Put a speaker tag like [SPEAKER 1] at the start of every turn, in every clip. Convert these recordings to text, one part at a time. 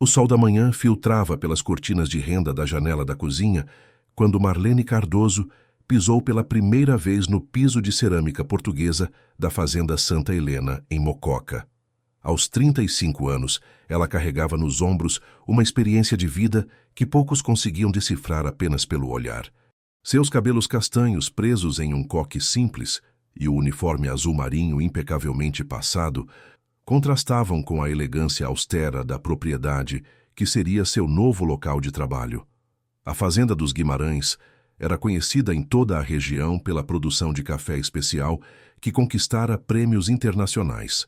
[SPEAKER 1] O sol da manhã filtrava pelas cortinas de renda da janela da cozinha quando Marlene Cardoso pisou pela primeira vez no piso de cerâmica portuguesa da Fazenda Santa Helena, em Mococa. Aos 35 anos, ela carregava nos ombros uma experiência de vida que poucos conseguiam decifrar apenas pelo olhar. Seus cabelos castanhos presos em um coque simples e o uniforme azul marinho impecavelmente passado contrastavam com a elegância austera da propriedade que seria seu novo local de trabalho. A Fazenda dos Guimarães era conhecida em toda a região pela produção de café especial que conquistara prêmios internacionais.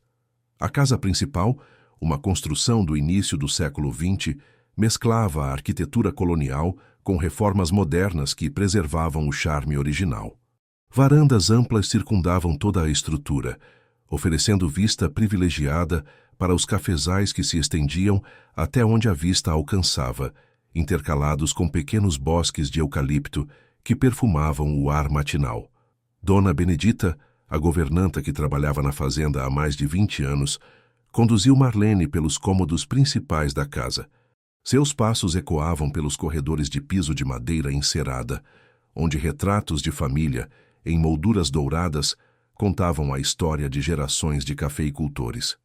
[SPEAKER 1] A casa principal, uma construção do início do século XX, mesclava a arquitetura colonial com reformas modernas que preservavam o charme original. Varandas amplas circundavam toda a estrutura, oferecendo vista privilegiada para os cafezais que se estendiam até onde a vista alcançava, intercalados com pequenos bosques de eucalipto que perfumavam o ar matinal. Dona Benedita, a governanta que trabalhava na fazenda há mais de 20 anos, conduziu Marlene pelos cômodos principais da casa. Seus passos ecoavam pelos corredores de piso de madeira encerada, onde retratos de família, em molduras douradas, contavam a história de gerações de cafeicultores.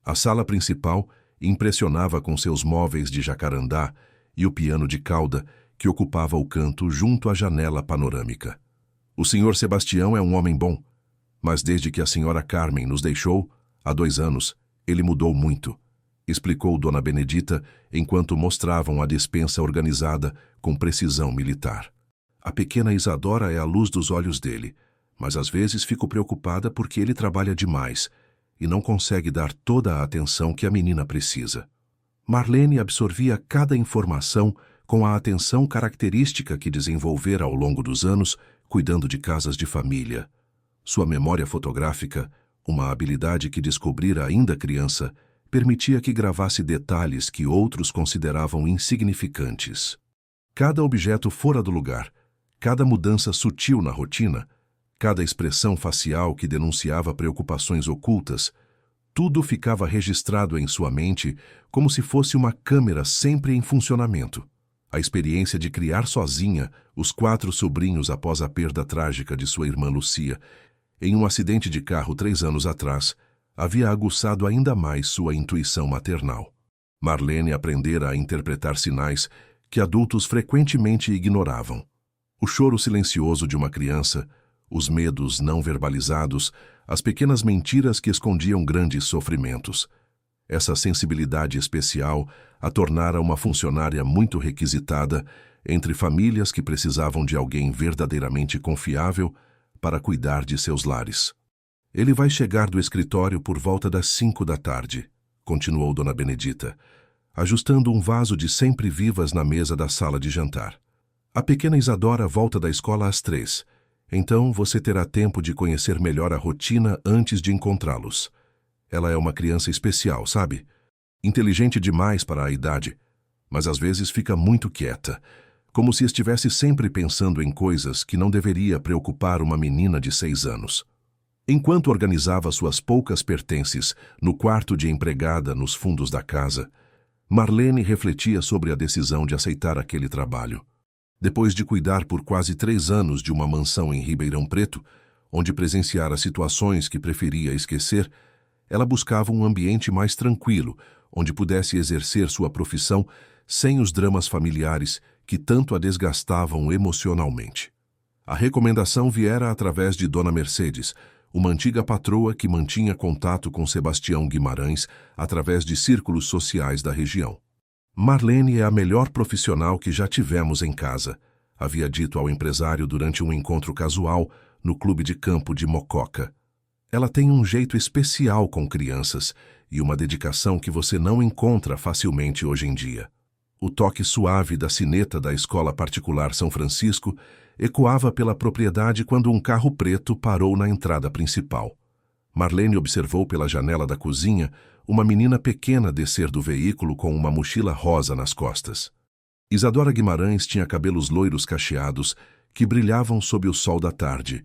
[SPEAKER 1] A sala principal impressionava com seus móveis de jacarandá e o piano de cauda que ocupava o canto junto à janela panorâmica. O Sr. Sebastião é um homem bom, mas desde que a Sra. Carmen nos deixou, há 2 anos, ele mudou muito, explicou Dona Benedita enquanto mostravam a despensa organizada com precisão militar. A pequena Isadora é a luz dos olhos dele, mas às vezes fico preocupada porque ele trabalha demais e não consegue dar toda a atenção que a menina precisa. Marlene absorvia cada informação com a atenção característica que desenvolvera ao longo dos anos, cuidando de casas de família. Sua memória fotográfica, uma habilidade que descobrira ainda criança, permitia que gravasse detalhes que outros consideravam insignificantes. Cada objeto fora do lugar, cada mudança sutil na rotina, cada expressão facial que denunciava preocupações ocultas, tudo ficava registrado em sua mente como se fosse uma câmera sempre em funcionamento. A experiência de criar sozinha os 4 sobrinhos após a perda trágica de sua irmã Lucia, em um acidente de carro 3 anos atrás, havia aguçado ainda mais sua intuição maternal. Marlene aprendera a interpretar sinais que adultos frequentemente ignoravam. O choro silencioso de uma criança, os medos não verbalizados, as pequenas mentiras que escondiam grandes sofrimentos. Essa sensibilidade especial a tornara uma funcionária muito requisitada entre famílias que precisavam de alguém verdadeiramente confiável para cuidar de seus lares. Ele vai chegar do escritório por volta das 5 da tarde, continuou Dona Benedita, ajustando um vaso de sempre-vivas na mesa da sala de jantar. A pequena Isadora volta da escola às 3, então você terá tempo de conhecer melhor a rotina antes de encontrá-los. Ela é uma criança especial, sabe? Inteligente demais para a idade, mas às vezes fica muito quieta, como se estivesse sempre pensando em coisas que não deveria preocupar uma menina de 6 anos. Enquanto organizava suas poucas pertences no quarto de empregada nos fundos da casa, Marlene refletia sobre a decisão de aceitar aquele trabalho. Depois de cuidar por quase 3 anos de uma mansão em Ribeirão Preto, onde presenciara situações que preferia esquecer, ela buscava um ambiente mais tranquilo, onde pudesse exercer sua profissão sem os dramas familiares que tanto a desgastavam emocionalmente. A recomendação viera através de Dona Mercedes, uma antiga patroa que mantinha contato com Sebastião Guimarães através de círculos sociais da região. Marlene é a melhor profissional que já tivemos em casa, havia dito ao empresário durante um encontro casual no clube de campo de Mococa. Ela tem um jeito especial com crianças e uma dedicação que você não encontra facilmente hoje em dia. O toque suave da sineta da escola particular São Francisco ecoava pela propriedade quando um carro preto parou na entrada principal. Marlene observou pela janela da cozinha uma menina pequena descer do veículo com uma mochila rosa nas costas. Isadora Guimarães tinha cabelos loiros cacheados que brilhavam sob o sol da tarde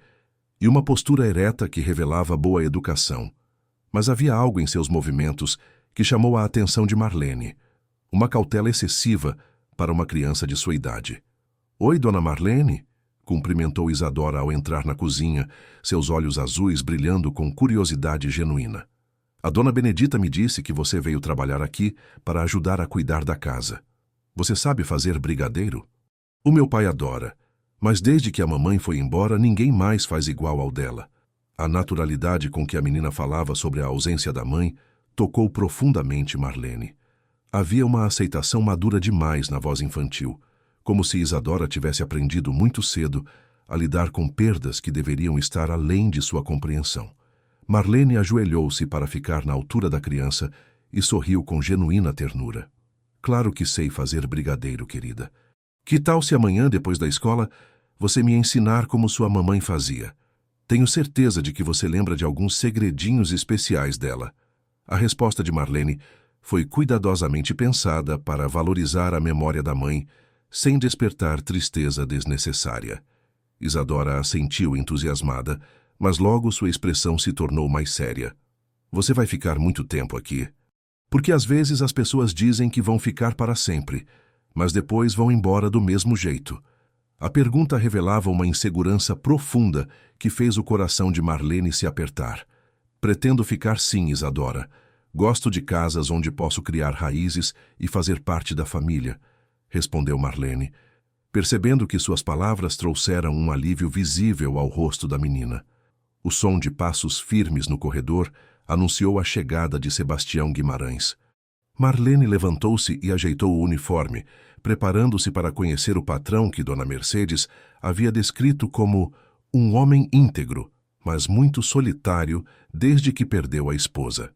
[SPEAKER 1] e uma postura ereta que revelava boa educação. Mas havia algo em seus movimentos que chamou a atenção de Marlene. uma cautela excessiva para uma criança de sua idade. "Oi, Dona Marlene", cumprimentou Isadora ao entrar na cozinha, seus olhos azuis brilhando com curiosidade genuína. "A Dona Benedita me disse que você veio trabalhar aqui para ajudar a cuidar da casa. Você sabe fazer brigadeiro? O meu pai adora, mas desde que a mamãe foi embora, ninguém mais faz igual ao dela." A naturalidade com que a menina falava sobre a ausência da mãe tocou profundamente Marlene. Havia uma aceitação madura demais na voz infantil, como se Isadora tivesse aprendido muito cedo a lidar com perdas que deveriam estar além de sua compreensão. Marlene ajoelhou-se para ficar na altura da criança e sorriu com genuína ternura. "Claro que sei fazer brigadeiro, querida. Que tal se amanhã, depois da escola, você me ensinar como sua mamãe fazia? Tenho certeza de que você lembra de alguns segredinhos especiais dela." A resposta de Marlene foi cuidadosamente pensada para valorizar a memória da mãe, sem despertar tristeza desnecessária. Isadora assentiu entusiasmada, mas logo sua expressão se tornou mais séria. "Você vai ficar muito tempo aqui? Porque às vezes as pessoas dizem que vão ficar para sempre, mas depois vão embora do mesmo jeito." A pergunta revelava uma insegurança profunda que fez o coração de Marlene se apertar. "Pretendo ficar sim, Isadora. Gosto de casas onde posso criar raízes e fazer parte da família", respondeu Marlene, percebendo que suas palavras trouxeram um alívio visível ao rosto da menina. O som de passos firmes no corredor anunciou a chegada de Sebastião Guimarães. Marlene levantou-se e ajeitou o uniforme, preparando-se para conhecer o patrão que Dona Mercedes havia descrito como um homem íntegro, mas muito solitário desde que perdeu a esposa.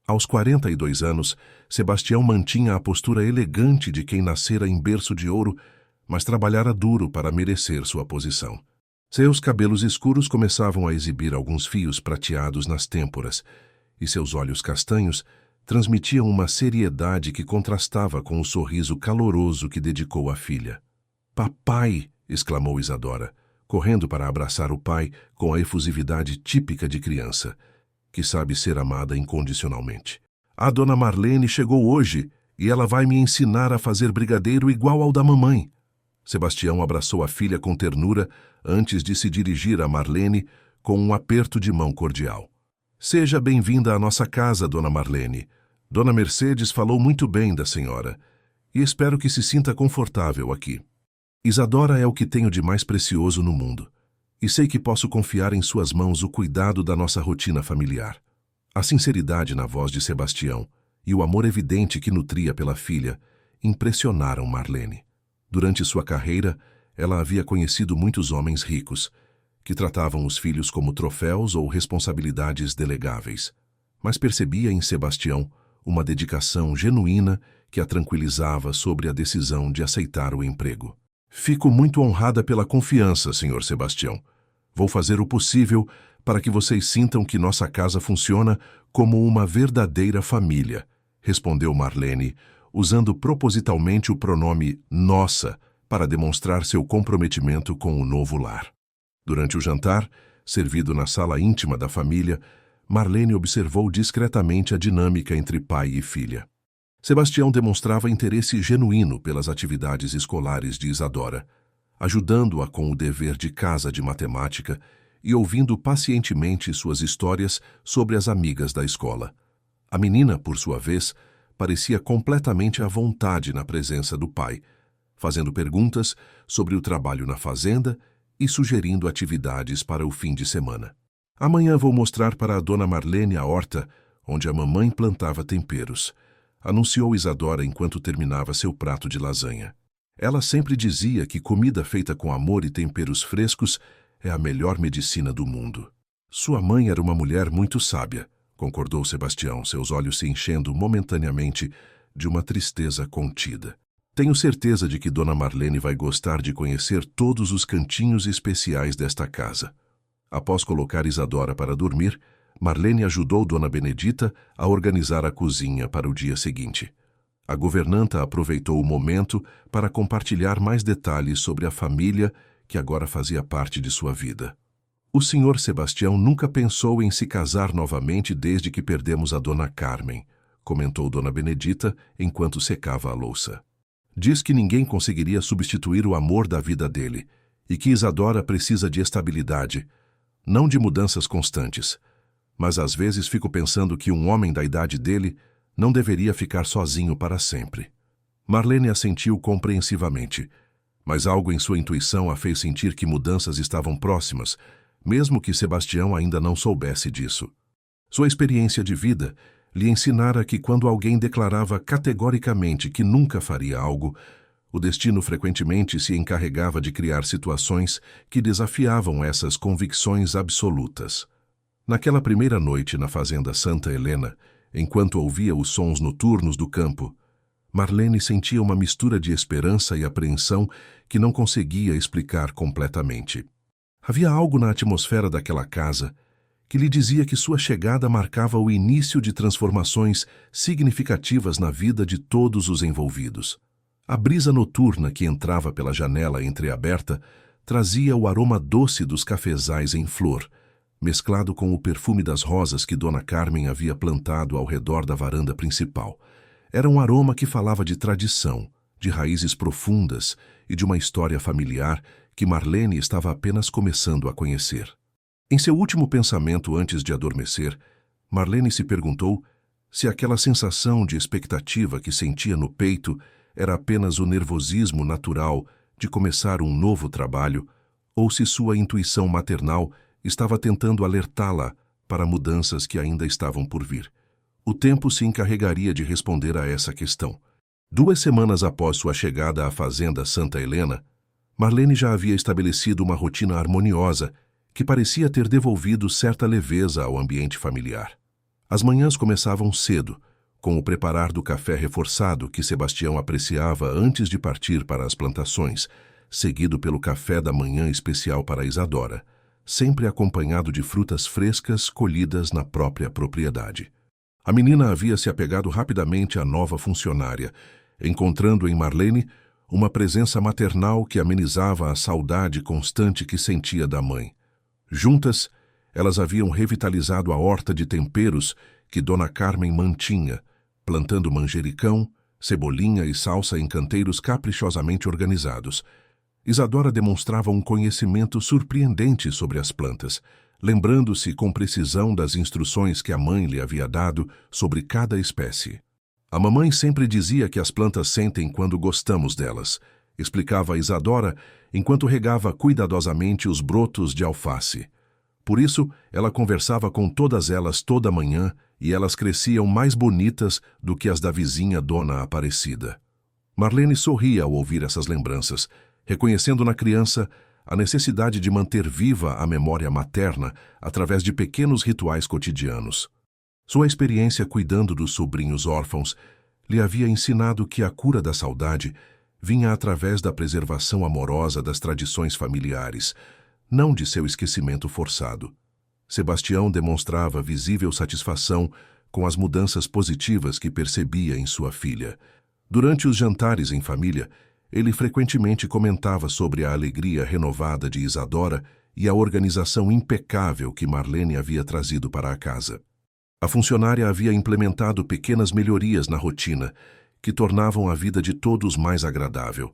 [SPEAKER 1] Aos 42 anos, Sebastião mantinha a postura elegante de quem nascera em berço de ouro, mas trabalhara duro para merecer sua posição. Seus cabelos escuros começavam a exibir alguns fios prateados nas têmporas, e seus olhos castanhos transmitiam uma seriedade que contrastava com o sorriso caloroso que dedicou à filha. "Papai!" exclamou Isadora, correndo para abraçar o pai com a efusividade típica de criança, que sabe ser amada incondicionalmente. "A Dona Marlene chegou hoje e ela vai me ensinar a fazer brigadeiro igual ao da mamãe." Sebastião abraçou a filha com ternura antes de se dirigir a Marlene com um aperto de mão cordial. "Seja bem-vinda à nossa casa, Dona Marlene. Dona Mercedes falou muito bem da senhora e espero que se sinta confortável aqui. Isadora é o que tenho de mais precioso no mundo, e sei que posso confiar em suas mãos o cuidado da nossa rotina familiar." A sinceridade na voz de Sebastião e o amor evidente que nutria pela filha impressionaram Marlene. Durante sua carreira, ela havia conhecido muitos homens ricos, que tratavam os filhos como troféus ou responsabilidades delegáveis, mas percebia em Sebastião uma dedicação genuína que a tranquilizava sobre a decisão de aceitar o emprego. "Fico muito honrada pela confiança, Sr. Sebastião. Vou fazer o possível para que vocês sintam que nossa casa funciona como uma verdadeira família", respondeu Marlene, usando propositalmente o pronome nossa para demonstrar seu comprometimento com o novo lar. Durante o jantar, servido na sala íntima da família, Marlene observou discretamente a dinâmica entre pai e filha. Sebastião demonstrava interesse genuíno pelas atividades escolares de Isadora, ajudando-a com o dever de casa de matemática e ouvindo pacientemente suas histórias sobre as amigas da escola. A menina, por sua vez, parecia completamente à vontade na presença do pai, fazendo perguntas sobre o trabalho na fazenda e sugerindo atividades para o fim de semana. "Amanhã vou mostrar para a Dona Marlene a horta onde a mamãe plantava temperos", anunciou Isadora enquanto terminava seu prato de lasanha. Ela sempre dizia que comida feita com amor e temperos frescos é a melhor medicina do mundo. "Sua mãe era uma mulher muito sábia", concordou Sebastião, seus olhos se enchendo momentaneamente de uma tristeza contida. "Tenho certeza de que Dona Marlene vai gostar de conhecer todos os cantinhos especiais desta casa." Após colocar Isadora para dormir, Marlene ajudou Dona Benedita a organizar a cozinha para o dia seguinte. A governanta aproveitou o momento para compartilhar mais detalhes sobre a família que agora fazia parte de sua vida. "O Sr. Sebastião nunca pensou em se casar novamente desde que perdemos a Dona Carmen", comentou Dona Benedita enquanto secava a louça. Diz que ninguém conseguiria substituir o amor da vida dele e que Isadora precisa de estabilidade, não de mudanças constantes. Mas às vezes fico pensando que um homem da idade dele não deveria ficar sozinho para sempre. Marlene assentiu compreensivamente, mas algo em sua intuição a fez sentir que mudanças estavam próximas, mesmo que Sebastião ainda não soubesse disso. Sua experiência de vida lhe ensinara que quando alguém declarava categoricamente que nunca faria algo, o destino frequentemente se encarregava de criar situações que desafiavam essas convicções absolutas. Naquela primeira noite na fazenda Santa Helena, enquanto ouvia os sons noturnos do campo, Marlene sentia uma mistura de esperança e apreensão que não conseguia explicar completamente. Havia algo na atmosfera daquela casa que lhe dizia que sua chegada marcava o início de transformações significativas na vida de todos os envolvidos. A brisa noturna que entrava pela janela entreaberta trazia o aroma doce dos cafezais em flor, mesclado com o perfume das rosas que Dona Carmen havia plantado ao redor da varanda principal. Era um aroma que falava de tradição, de raízes profundas e de uma história familiar que Marlene estava apenas começando a conhecer. Em seu último pensamento antes de adormecer, Marlene se perguntou se aquela sensação de expectativa que sentia no peito era apenas o nervosismo natural de começar um novo trabalho ou se sua intuição maternal estava tentando alertá-la para mudanças que ainda estavam por vir. O tempo se encarregaria de responder a essa questão. 2 semanas após sua chegada à fazenda Santa Helena, Marlene já havia estabelecido uma rotina harmoniosa que parecia ter devolvido certa leveza ao ambiente familiar. As manhãs começavam cedo, com o preparar do café reforçado que Sebastião apreciava antes de partir para as plantações, seguido pelo café da manhã especial para Isadora, sempre acompanhado de frutas frescas colhidas na própria propriedade. A menina havia se apegado rapidamente à nova funcionária, encontrando em Marlene uma presença maternal que amenizava a saudade constante que sentia da mãe. Juntas, elas haviam revitalizado a horta de temperos que Dona Carmen mantinha, plantando manjericão, cebolinha e salsa em canteiros caprichosamente organizados. Isadora demonstrava um conhecimento surpreendente sobre as plantas, lembrando-se com precisão das instruções que a mãe lhe havia dado sobre cada espécie. A mamãe sempre dizia que as plantas sentem quando gostamos delas, explicava Isadora enquanto regava cuidadosamente os brotos de alface. Por isso, ela conversava com todas elas toda manhã e elas cresciam mais bonitas do que as da vizinha Dona Aparecida. Marlene sorria ao ouvir essas lembranças, reconhecendo na criança a necessidade de manter viva a memória materna através de pequenos rituais cotidianos. Sua experiência cuidando dos sobrinhos órfãos lhe havia ensinado que a cura da saudade vinha através da preservação amorosa das tradições familiares, não de seu esquecimento forçado. Sebastião demonstrava visível satisfação com as mudanças positivas que percebia em sua filha. Durante os jantares em família, ele frequentemente comentava sobre a alegria renovada de Isadora e a organização impecável que Marlene havia trazido para a casa. A funcionária havia implementado pequenas melhorias na rotina, que tornavam a vida de todos mais agradável.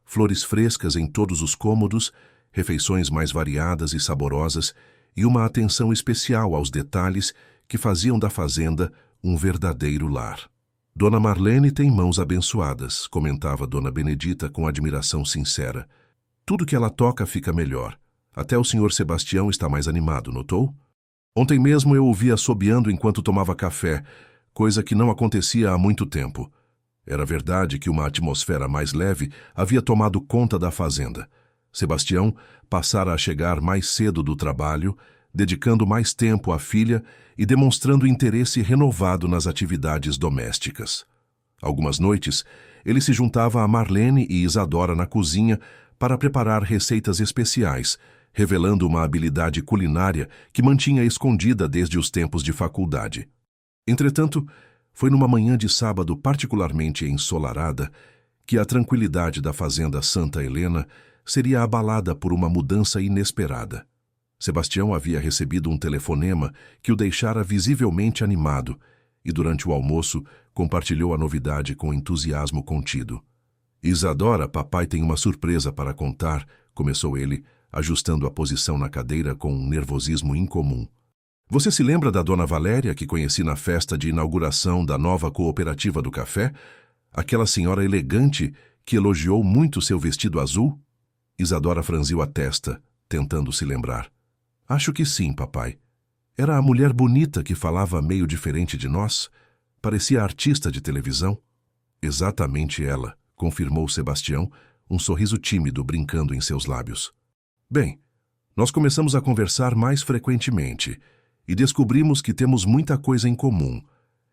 [SPEAKER 1] Flores frescas em todos os cômodos, refeições mais variadas e saborosas e uma atenção especial aos detalhes que faziam da fazenda um verdadeiro lar. Dona Marlene tem mãos abençoadas, comentava Dona Benedita com admiração sincera. Tudo que ela toca fica melhor. Até o senhor Sebastião está mais animado, notou? Ontem mesmo eu o vi assobiando enquanto tomava café, coisa que não acontecia há muito tempo. Era verdade que uma atmosfera mais leve havia tomado conta da fazenda. Sebastião passara a chegar mais cedo do trabalho, dedicando mais tempo à filha e demonstrando interesse renovado nas atividades domésticas. Algumas noites, ele se juntava a Marlene e Isadora na cozinha para preparar receitas especiais, revelando uma habilidade culinária que mantinha escondida desde os tempos de faculdade. Entretanto, foi numa manhã de sábado particularmente ensolarada que a tranquilidade da fazenda Santa Helena seria abalada por uma mudança inesperada. Sebastião havia recebido um telefonema que o deixara visivelmente animado e durante o almoço compartilhou a novidade com entusiasmo contido. Isadora, papai tem uma surpresa para contar, começou ele, ajustando a posição na cadeira com um nervosismo incomum. Você se lembra da dona Valéria que conheci na festa de inauguração da nova cooperativa do café? Aquela senhora elegante que elogiou muito seu vestido azul? Isadora franziu a testa, tentando se lembrar. Acho que sim, papai. Era a mulher bonita que falava meio diferente de nós? Parecia artista de televisão? Exatamente ela, confirmou Sebastião, um sorriso tímido brincando em seus lábios. Bem, nós começamos a conversar mais frequentemente e descobrimos que temos muita coisa em comum.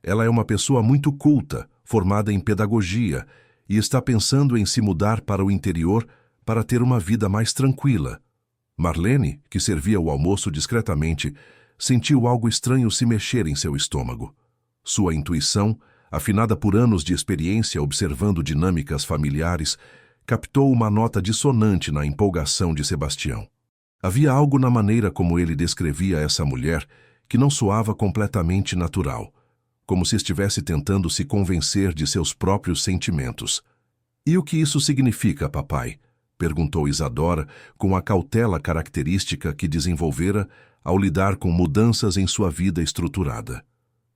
[SPEAKER 1] Ela é uma pessoa muito culta, formada em pedagogia, e está pensando em se mudar para o interior para ter uma vida mais tranquila. Marlene, que servia o almoço discretamente, sentiu algo estranho se mexer em seu estômago. Sua intuição, afinada por anos de experiência observando dinâmicas familiares, captou uma nota dissonante na empolgação de Sebastião. Havia algo na maneira como ele descrevia essa mulher que não soava completamente natural, como se estivesse tentando se convencer de seus próprios sentimentos. E o que isso significa, papai? Perguntou Isadora com a cautela característica que desenvolvera ao lidar com mudanças em sua vida estruturada.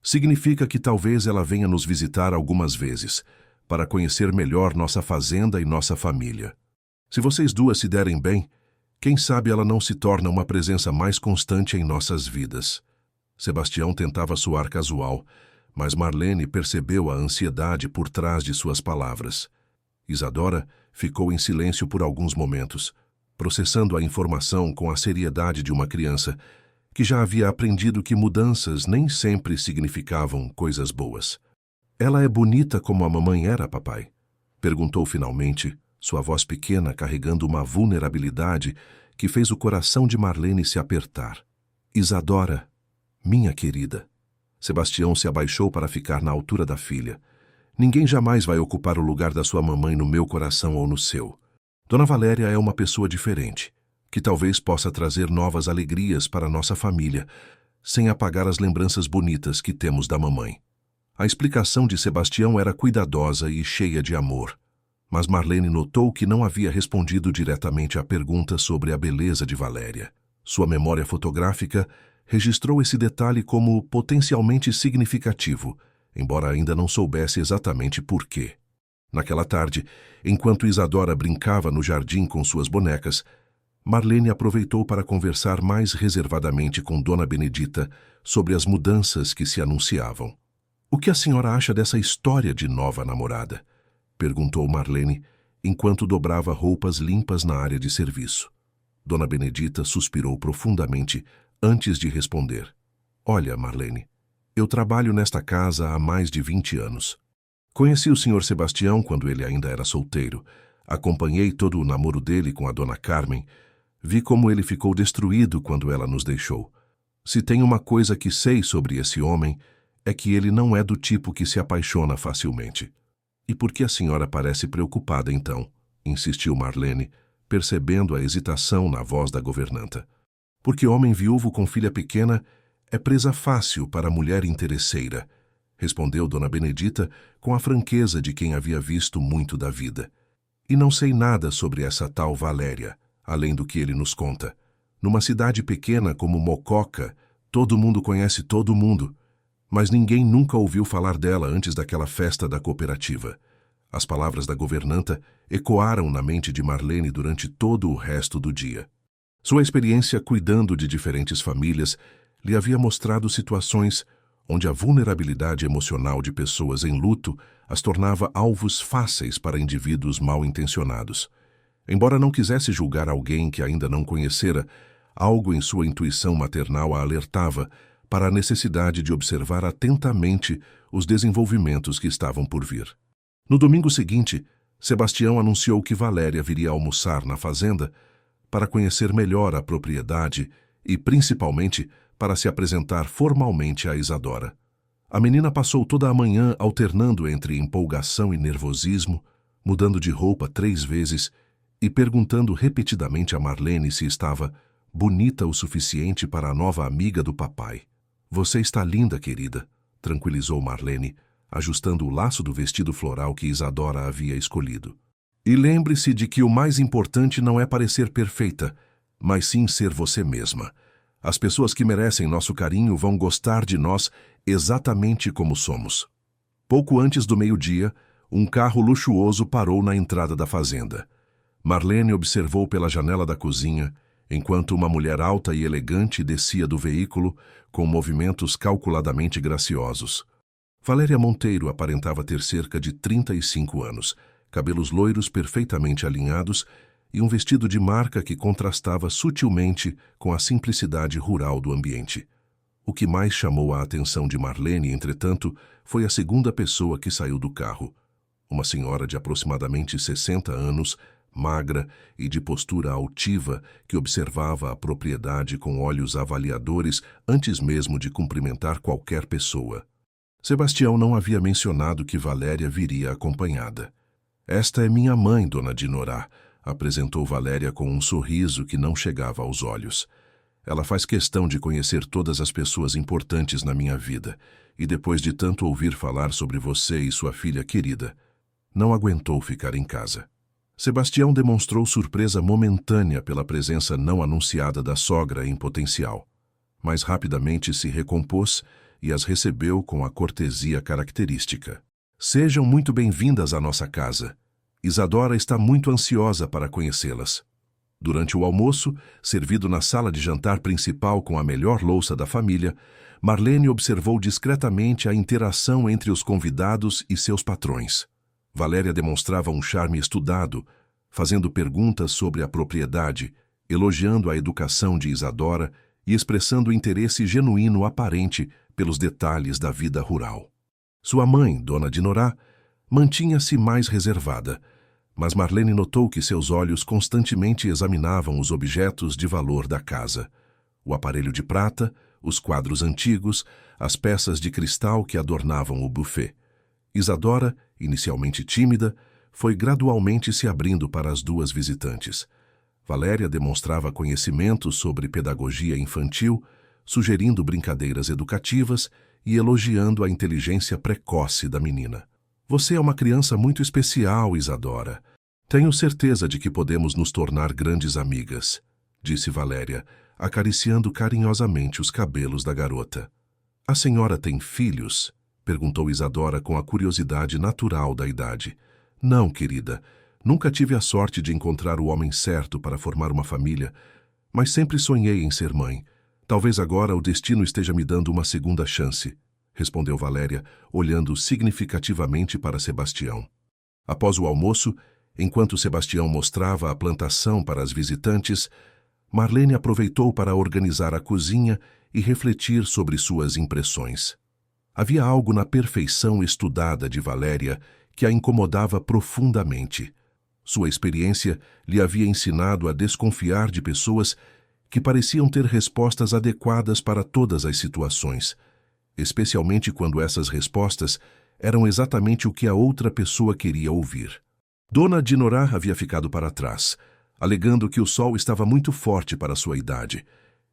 [SPEAKER 1] Significa que talvez ela venha nos visitar algumas vezes, para conhecer melhor nossa fazenda e nossa família. Se vocês duas se derem bem, quem sabe ela não se torna uma presença mais constante em nossas vidas. Sebastião tentava soar casual, mas Marlene percebeu a ansiedade por trás de suas palavras. Isadora ficou em silêncio por alguns momentos, processando a informação com a seriedade de uma criança que já havia aprendido que mudanças nem sempre significavam coisas boas. Ela é bonita como a mamãe era, papai? Perguntou finalmente, sua voz pequena carregando uma vulnerabilidade que fez o coração de Marlene se apertar. Isadora, minha querida. Sebastião se abaixou para ficar na altura da filha. Ninguém jamais vai ocupar o lugar da sua mamãe no meu coração ou no seu. Dona Valéria é uma pessoa diferente, que talvez possa trazer novas alegrias para nossa família, sem apagar as lembranças bonitas que temos da mamãe. A explicação de Sebastião era cuidadosa e cheia de amor, mas Marlene notou que não havia respondido diretamente à pergunta sobre a beleza de Valéria. Sua memória fotográfica registrou esse detalhe como potencialmente significativo, embora ainda não soubesse exatamente por quê. Naquela tarde, enquanto Isadora brincava no jardim com suas bonecas, Marlene aproveitou para conversar mais reservadamente com Dona Benedita sobre as mudanças que se anunciavam. "O que a senhora acha dessa história de nova namorada?" perguntou Marlene, enquanto dobrava roupas limpas na área de serviço. Dona Benedita suspirou profundamente antes de responder. "Olha, Marlene, eu trabalho nesta casa há mais de 20 anos. Conheci o Sr. Sebastião quando ele ainda era solteiro. Acompanhei todo o namoro dele com a Dona Carmen. Vi como ele ficou destruído quando ela nos deixou. Se tem uma coisa que sei sobre esse homem, é que ele não é do tipo que se apaixona facilmente." "E por que a senhora parece preocupada, então?" insistiu Marlene, percebendo a hesitação na voz da governanta. "Porque homem viúvo com filha pequena é presa fácil para mulher interesseira", respondeu Dona Benedita com a franqueza de quem havia visto muito da vida. "E não sei nada sobre essa tal Valéria, além do que ele nos conta. Numa cidade pequena como Mococa, todo mundo conhece todo mundo, mas ninguém nunca ouviu falar dela antes daquela festa da cooperativa." As palavras da governanta ecoaram na mente de Marlene durante todo o resto do dia. Sua experiência cuidando de diferentes famílias lhe havia mostrado situações onde a vulnerabilidade emocional de pessoas em luto as tornava alvos fáceis para indivíduos mal intencionados. Embora não quisesse julgar alguém que ainda não conhecera, algo em sua intuição maternal a alertava para a necessidade de observar atentamente os desenvolvimentos que estavam por vir. No domingo seguinte, Sebastião anunciou que Valéria viria almoçar na fazenda para conhecer melhor a propriedade e, principalmente, para se apresentar formalmente a Isadora. A menina passou toda a manhã alternando entre empolgação e nervosismo, mudando de roupa 3 vezes e perguntando repetidamente a Marlene se estava bonita o suficiente para a nova amiga do papai. "Você está linda, querida", tranquilizou Marlene, ajustando o laço do vestido floral que Isadora havia escolhido. E lembre-se de que o mais importante não é parecer perfeita, mas sim ser você mesma. As pessoas que merecem nosso carinho vão gostar de nós exatamente como somos. Pouco antes do meio-dia, um carro luxuoso parou na entrada da fazenda. Marlene observou pela janela da cozinha, enquanto uma mulher alta e elegante descia do veículo com movimentos calculadamente graciosos. Valéria Monteiro aparentava ter cerca de 35 anos, cabelos loiros perfeitamente alinhados e um vestido de marca que contrastava sutilmente com a simplicidade rural do ambiente. O que mais chamou a atenção de Marlene, entretanto, foi a segunda pessoa que saiu do carro. Uma senhora de aproximadamente 60 anos, magra e de postura altiva, que observava a propriedade com olhos avaliadores antes mesmo de cumprimentar qualquer pessoa. Sebastião não havia mencionado que Valéria viria acompanhada. Esta é minha mãe, dona Dinorá, apresentou Valéria com um sorriso que não chegava aos olhos. Ela faz questão de conhecer todas as pessoas importantes na minha vida, e depois de tanto ouvir falar sobre você e sua filha querida, não aguentou ficar em casa. Sebastião demonstrou surpresa momentânea pela presença não anunciada da sogra em potencial, mas rapidamente se recompôs e as recebeu com a cortesia característica. Sejam muito bem-vindas à nossa casa. Isadora está muito ansiosa para conhecê-las. Durante o almoço, servido na sala de jantar principal com a melhor louça da família, Marlene observou discretamente a interação entre os convidados e seus patrões. Valéria demonstrava um charme estudado, fazendo perguntas sobre a propriedade, elogiando a educação de Isadora e expressando interesse genuíno aparente pelos detalhes da vida rural. Sua mãe, dona Dinorá, mantinha-se mais reservada, mas Marlene notou que seus olhos constantemente examinavam os objetos de valor da casa. O aparelho de prata, os quadros antigos, as peças de cristal que adornavam o buffet. Isadora, inicialmente tímida, foi gradualmente se abrindo para as duas visitantes. Valéria demonstrava conhecimento sobre pedagogia infantil, sugerindo brincadeiras educativas e elogiando a inteligência precoce da menina. Você é uma criança muito especial, Isadora. Tenho certeza de que podemos nos tornar grandes amigas, disse Valéria, acariciando carinhosamente os cabelos da garota. A senhora tem filhos? Perguntou Isadora com a curiosidade natural da idade. Não, querida. Nunca tive a sorte de encontrar o homem certo para formar uma família, mas sempre sonhei em ser mãe. Talvez agora o destino esteja me dando uma segunda chance, respondeu Valéria, olhando significativamente para Sebastião. Após o almoço, enquanto Sebastião mostrava a plantação para as visitantes, Marlene aproveitou para organizar a cozinha e refletir sobre suas impressões. Havia algo na perfeição estudada de Valéria que a incomodava profundamente. Sua experiência lhe havia ensinado a desconfiar de pessoas que pareciam ter respostas adequadas para todas as situações, especialmente quando essas respostas eram exatamente o que a outra pessoa queria ouvir. Dona Dinorá havia ficado para trás, alegando que o sol estava muito forte para sua idade,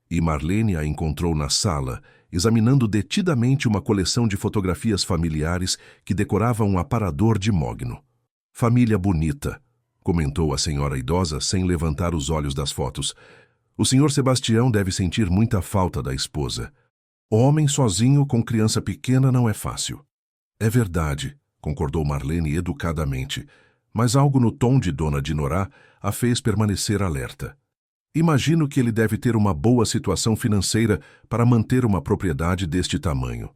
[SPEAKER 1] e Marlene a encontrou na sala, examinando detidamente uma coleção de fotografias familiares que decorava um aparador de mogno. Família bonita, comentou a senhora idosa sem levantar os olhos das fotos. O senhor Sebastião deve sentir muita falta da esposa. Homem sozinho com criança pequena não é fácil. É verdade, concordou Marlene educadamente, mas algo no tom de Dona Dinorá a fez permanecer alerta. Imagino que ele deve ter uma boa situação financeira para manter uma propriedade deste tamanho.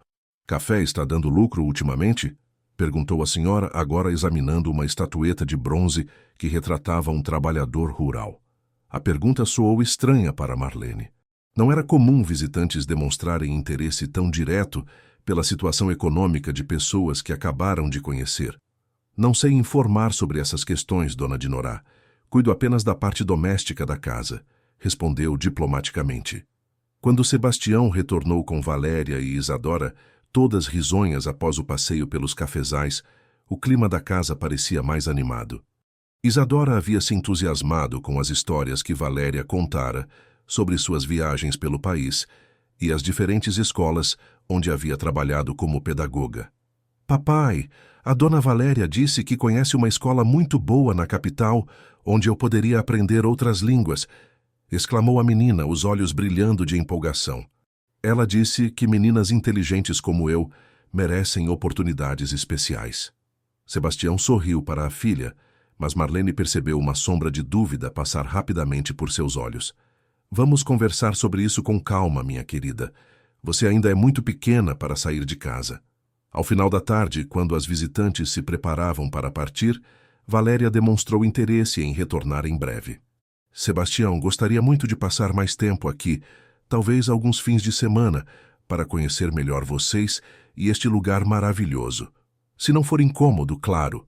[SPEAKER 1] Café está dando lucro ultimamente? Perguntou a senhora, agora examinando uma estatueta de bronze que retratava um trabalhador rural. A pergunta soou estranha para Marlene. Não era comum visitantes demonstrarem interesse tão direto pela situação econômica de pessoas que acabaram de conhecer. Não sei informar sobre essas questões, dona Dinorá. Cuido apenas da parte doméstica da casa, respondeu diplomaticamente. Quando Sebastião retornou com Valéria e Isadora, todas risonhas após o passeio pelos cafezais, o clima da casa parecia mais animado. Isadora havia se entusiasmado com as histórias que Valéria contara sobre suas viagens pelo país e as diferentes escolas onde havia trabalhado como pedagoga. Papai, a dona Valéria disse que conhece uma escola muito boa na capital, onde eu poderia aprender outras línguas, exclamou a menina, os olhos brilhando de empolgação. Ela disse que meninas inteligentes como eu merecem oportunidades especiais. Sebastião sorriu para a filha, mas Marlene percebeu uma sombra de dúvida passar rapidamente por seus olhos. Vamos conversar sobre isso com calma, minha querida. Você ainda é muito pequena para sair de casa. Ao final da tarde, quando as visitantes se preparavam para partir, Valéria demonstrou interesse em retornar em breve. Sebastião gostaria muito de passar mais tempo aqui, talvez alguns fins de semana, para conhecer melhor vocês e este lugar maravilhoso. Se não for incômodo, claro.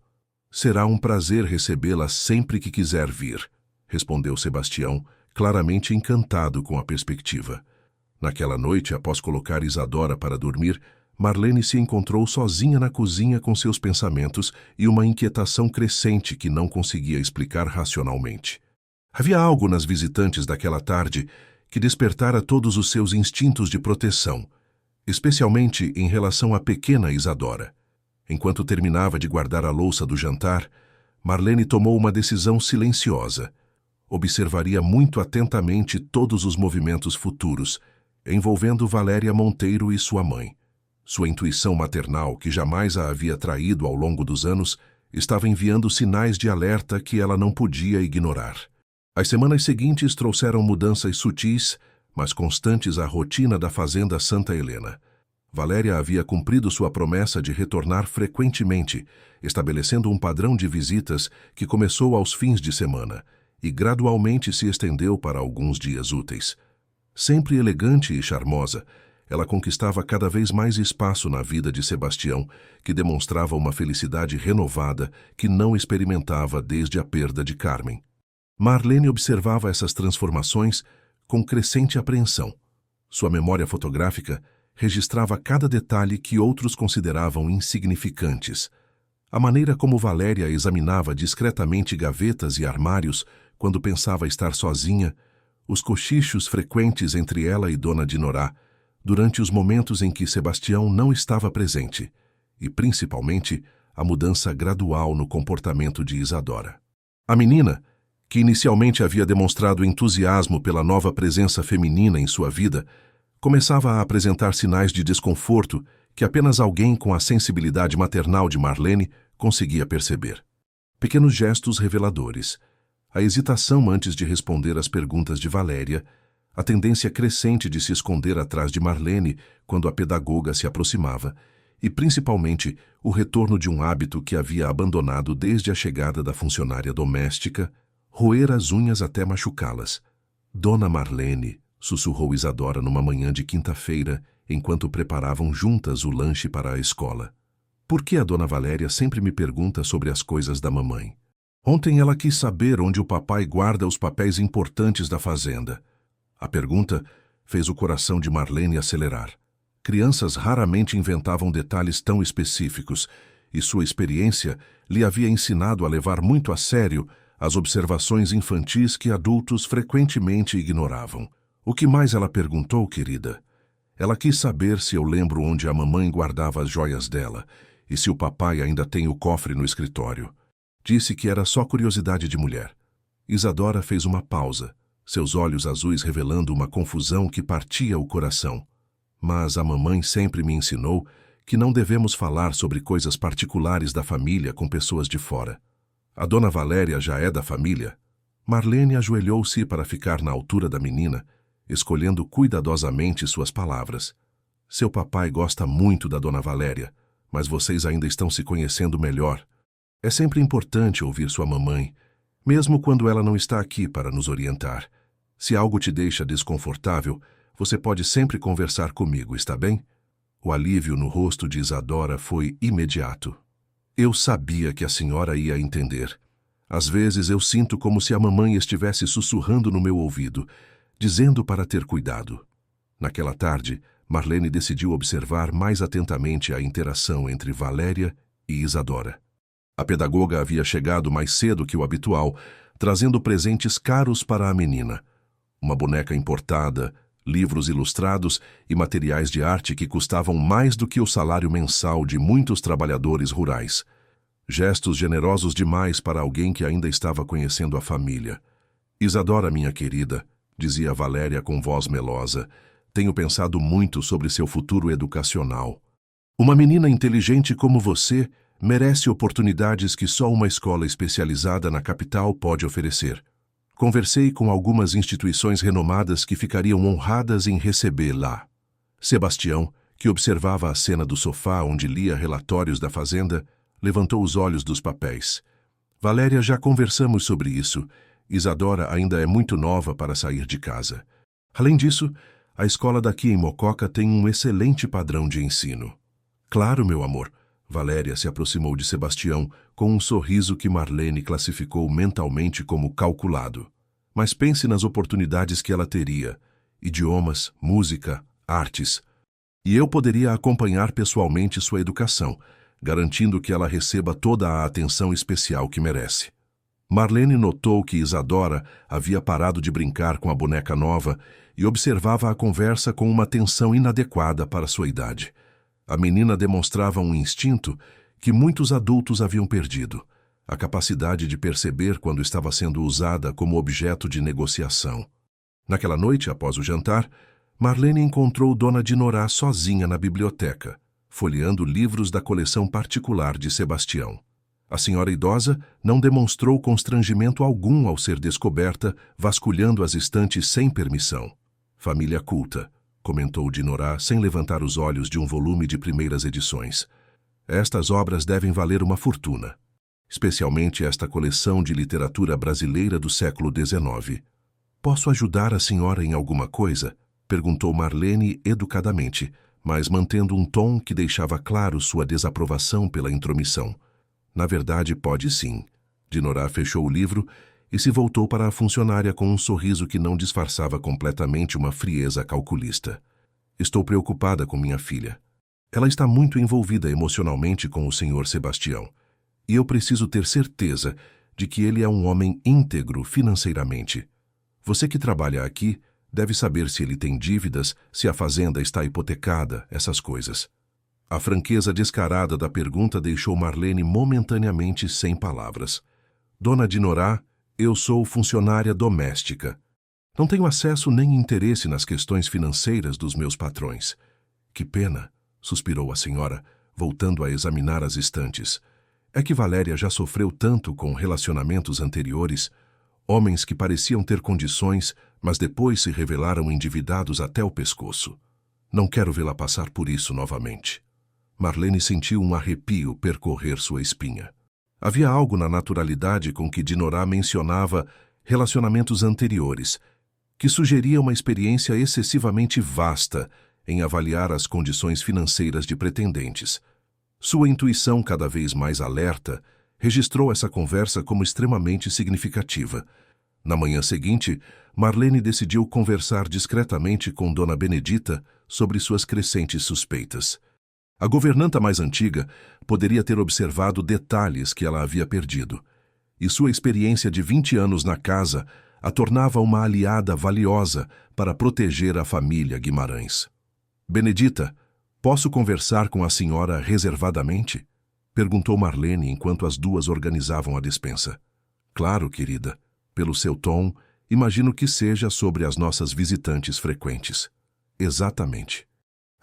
[SPEAKER 1] Será um prazer recebê-la sempre que quiser vir, respondeu Sebastião, claramente encantado com a perspectiva. Naquela noite, após colocar Isadora para dormir, Marlene se encontrou sozinha na cozinha com seus pensamentos e uma inquietação crescente que não conseguia explicar racionalmente. Havia algo nas visitantes daquela tarde que despertara todos os seus instintos de proteção, especialmente em relação à pequena Isadora. Enquanto terminava de guardar a louça do jantar, Marlene tomou uma decisão silenciosa. Observaria muito atentamente todos os movimentos futuros, envolvendo Valéria Monteiro e sua mãe. Sua intuição maternal, que jamais a havia traído ao longo dos anos, estava enviando sinais de alerta que ela não podia ignorar. As semanas seguintes trouxeram mudanças sutis, mas constantes à rotina da fazenda Santa Helena. Valéria havia cumprido sua promessa de retornar frequentemente, estabelecendo um padrão de visitas que começou aos fins de semana e gradualmente se estendeu para alguns dias úteis. Sempre elegante e charmosa, ela conquistava cada vez mais espaço na vida de Sebastião, que demonstrava uma felicidade renovada que não experimentava desde a perda de Carmen. Marlene observava essas transformações com crescente apreensão. Sua memória fotográfica registrava cada detalhe que outros consideravam insignificantes. A maneira como Valéria examinava discretamente gavetas e armários quando pensava estar sozinha, os cochichos frequentes entre ela e Dona Dinorá, durante os momentos em que Sebastião não estava presente, e principalmente a mudança gradual no comportamento de Isadora. A menina, que inicialmente havia demonstrado entusiasmo pela nova presença feminina em sua vida, começava a apresentar sinais de desconforto que apenas alguém com a sensibilidade maternal de Marlene conseguia perceber. Pequenos gestos reveladores, a hesitação antes de responder às perguntas de Valéria, a tendência crescente de se esconder atrás de Marlene quando a pedagoga se aproximava, e principalmente o retorno de um hábito que havia abandonado desde a chegada da funcionária doméstica, roer as unhas até machucá-las. Dona Marlene, sussurrou Isadora numa manhã de quinta-feira, enquanto preparavam juntas o lanche para a escola. Por que a Dona Valéria sempre me pergunta sobre as coisas da mamãe? Ontem ela quis saber onde o papai guarda os papéis importantes da fazenda. A pergunta fez o coração de Marlene acelerar. Crianças raramente inventavam detalhes tão específicos, e sua experiência lhe havia ensinado a levar muito a sério as observações infantis que adultos frequentemente ignoravam. O que mais ela perguntou, querida? Ela quis saber se eu lembro onde a mamãe guardava as joias dela e se o papai ainda tem o cofre no escritório. Disse que era só curiosidade de mulher. Isadora fez uma pausa, seus olhos azuis revelando uma confusão que partia o coração. Mas a mamãe sempre me ensinou que não devemos falar sobre coisas particulares da família com pessoas de fora. A Dona Valéria já é da família? Marlene ajoelhou-se para ficar na altura da menina, escolhendo cuidadosamente suas palavras. Seu papai gosta muito da Dona Valéria, mas vocês ainda estão se conhecendo melhor. É sempre importante ouvir sua mamãe, mesmo quando ela não está aqui para nos orientar. Se algo te deixa desconfortável, você pode sempre conversar comigo, está bem? O alívio no rosto de Isadora foi imediato. Eu sabia que a senhora ia entender. Às vezes eu sinto como se a mamãe estivesse sussurrando no meu ouvido, dizendo para ter cuidado. Naquela tarde, Marlene decidiu observar mais atentamente a interação entre Valéria e Isadora. A pedagoga havia chegado mais cedo que o habitual, trazendo presentes caros para a menina. Uma boneca importada, livros ilustrados e materiais de arte que custavam mais do que o salário mensal de muitos trabalhadores rurais. Gestos generosos demais para alguém que ainda estava conhecendo a família. Isadora, minha querida, dizia Valéria com voz melosa, tenho pensado muito sobre seu futuro educacional. Uma menina inteligente como você merece oportunidades que só uma escola especializada na capital pode oferecer. Conversei com algumas instituições renomadas que ficariam honradas em recebê-la. Sebastião, que observava a cena do sofá onde lia relatórios da fazenda, levantou os olhos dos papéis. Valéria, já conversamos sobre isso. Isadora ainda é muito nova para sair de casa. Além disso, a escola daqui em Mococa tem um excelente padrão de ensino. Claro, meu amor. Valéria se aproximou de Sebastião com um sorriso que Marlene classificou mentalmente como calculado. Mas pense nas oportunidades que ela teria: idiomas, música, artes. E eu poderia acompanhar pessoalmente sua educação, garantindo que ela receba toda a atenção especial que merece. Marlene notou que Isadora havia parado de brincar com a boneca nova e observava a conversa com uma atenção inadequada para sua idade. A menina demonstrava um instinto que muitos adultos haviam perdido, a capacidade de perceber quando estava sendo usada como objeto de negociação. Naquela noite, após o jantar, Marlene encontrou Dona Dinorá sozinha na biblioteca, folheando livros da coleção particular de Sebastião. A senhora idosa não demonstrou constrangimento algum ao ser descoberta, vasculhando as estantes sem permissão. Família culta, comentou Dinorá sem levantar os olhos de um volume de primeiras edições. Estas obras devem valer uma fortuna, especialmente esta coleção de literatura brasileira do século XIX. Posso ajudar a senhora em alguma coisa? Perguntou Marlene educadamente, mas mantendo um tom que deixava claro sua desaprovação pela intromissão. Na verdade, pode sim. Dinorá fechou o livro e se voltou para a funcionária com um sorriso que não disfarçava completamente uma frieza calculista. Estou preocupada com minha filha. Ela está muito envolvida emocionalmente com o Sr. Sebastião. E eu preciso ter certeza de que ele é um homem íntegro financeiramente. Você que trabalha aqui deve saber se ele tem dívidas, se a fazenda está hipotecada, essas coisas. A franqueza descarada da pergunta deixou Marlene momentaneamente sem palavras. Dona Dinorá, eu sou funcionária doméstica. Não tenho acesso nem interesse nas questões financeiras dos meus patrões. Que pena, suspirou a senhora, voltando a examinar as estantes. É que Valéria já sofreu tanto com relacionamentos anteriores, homens que pareciam ter condições, mas depois se revelaram endividados até o pescoço. Não quero vê-la passar por isso novamente. Marlene sentiu um arrepio percorrer sua espinha. Havia algo na naturalidade com que Dinorá mencionava relacionamentos anteriores, que sugeria uma experiência excessivamente vasta em avaliar as condições financeiras de pretendentes. Sua intuição, cada vez mais alerta, registrou essa conversa como extremamente significativa. Na manhã seguinte, Marlene decidiu conversar discretamente com Dona Benedita sobre suas crescentes suspeitas. A governanta mais antiga poderia ter observado detalhes que ela havia perdido, e sua experiência de 20 anos na casa a tornava uma aliada valiosa para proteger a família Guimarães. Benedita, posso conversar com a senhora reservadamente? Perguntou Marlene enquanto as duas organizavam a despensa. Claro, querida. Pelo seu tom, imagino que seja sobre as nossas visitantes frequentes. Exatamente.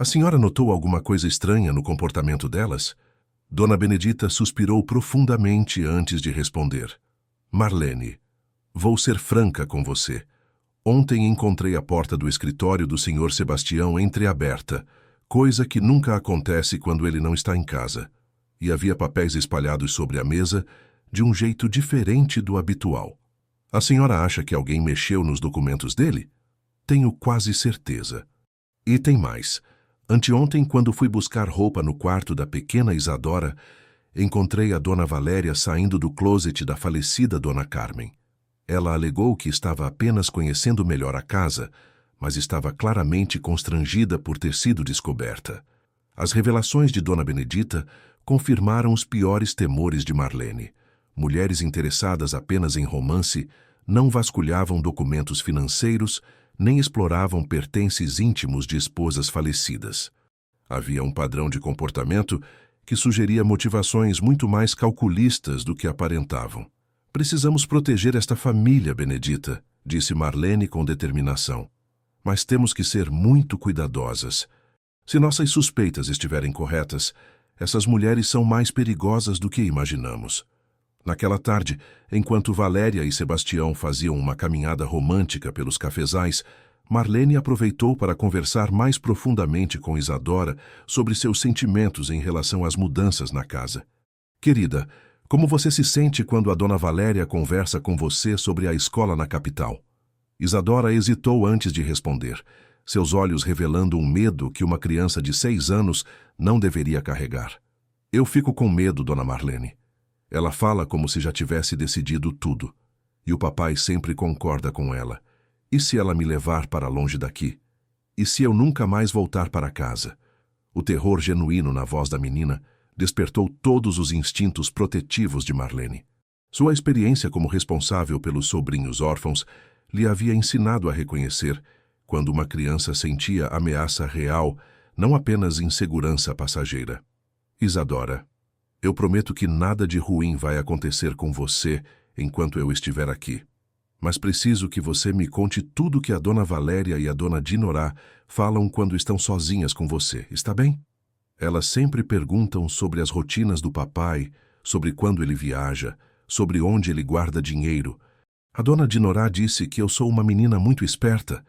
[SPEAKER 1] A senhora notou alguma coisa estranha no comportamento delas? Dona Benedita suspirou profundamente antes de responder. Marlene, vou ser franca com você. Ontem encontrei a porta do escritório do Sr. Sebastião entreaberta, coisa que nunca acontece quando ele não está em casa. E havia papéis espalhados sobre a mesa de um jeito diferente do habitual. A senhora acha que alguém mexeu nos documentos dele? Tenho quase certeza. E tem mais. Anteontem, quando fui buscar roupa no quarto da pequena Isadora, encontrei a Dona Valéria saindo do closet da falecida Dona Carmen. Ela alegou que estava apenas conhecendo melhor a casa, mas estava claramente constrangida por ter sido descoberta. As revelações de Dona Benedita confirmaram os piores temores de Marlene. Mulheres interessadas apenas em romance não vasculhavam documentos financeiros nem exploravam pertences íntimos de esposas falecidas. Havia um padrão de comportamento que sugeria motivações muito mais calculistas do que aparentavam. Precisamos proteger esta família, Benedita, disse Marlene com determinação. Mas temos que ser muito cuidadosas. Se nossas suspeitas estiverem corretas, essas mulheres são mais perigosas do que imaginamos. Naquela tarde, enquanto Valéria e Sebastião faziam uma caminhada romântica pelos cafezais, Marlene aproveitou para conversar mais profundamente com Isadora sobre seus sentimentos em relação às mudanças na casa. Querida, como você se sente quando a dona Valéria conversa com você sobre a escola na capital? Isadora hesitou antes de responder, seus olhos revelando um medo que uma criança de 6 anos não deveria carregar. Eu fico com medo, dona Marlene. Ela fala como se já tivesse decidido tudo. E o papai sempre concorda com ela. E se ela me levar para longe daqui? E se eu nunca mais voltar para casa? O terror genuíno na voz da menina despertou todos os instintos protetivos de Marlene. Sua experiência como responsável pelos sobrinhos órfãos lhe havia ensinado a reconhecer quando uma criança sentia ameaça real, não apenas insegurança passageira. Isadora, eu prometo que nada de ruim vai acontecer com você enquanto eu estiver aqui. Mas preciso que você me conte tudo que a dona Valéria e a dona Dinorá falam quando estão sozinhas com você, está bem? Elas sempre perguntam sobre as rotinas do papai, sobre quando ele viaja, sobre onde ele guarda dinheiro. A dona Dinorá disse que eu sou uma menina muito esperta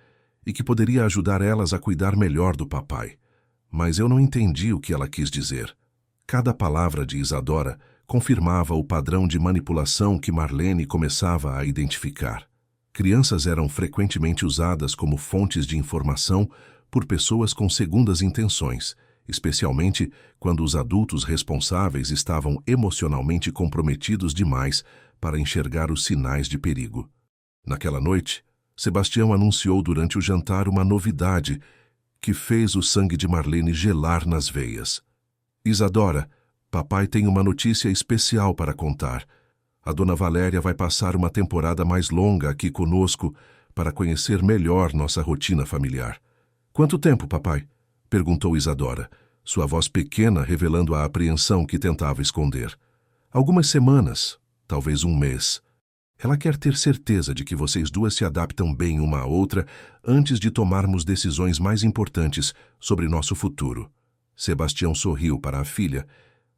[SPEAKER 1] e que poderia ajudar elas a cuidar melhor do papai. Mas eu não entendi o que ela quis dizer. Cada palavra de Isadora confirmava o padrão de manipulação que Marlene começava a identificar. Crianças eram frequentemente usadas como fontes de informação por pessoas com segundas intenções, especialmente quando os adultos responsáveis estavam emocionalmente comprometidos demais para enxergar os sinais de perigo. Naquela noite, Sebastião anunciou durante o jantar uma novidade que fez o sangue de Marlene gelar nas veias. Isadora, papai tem uma notícia especial para contar. A dona Valéria vai passar uma temporada mais longa aqui conosco para conhecer melhor nossa rotina familiar. Quanto tempo, papai? Perguntou Isadora, sua voz pequena revelando a apreensão que tentava esconder. Algumas semanas, talvez um mês. Ela quer ter certeza de que vocês duas se adaptam bem uma à outra antes de tomarmos decisões mais importantes sobre nosso futuro. Sebastião sorriu para a filha,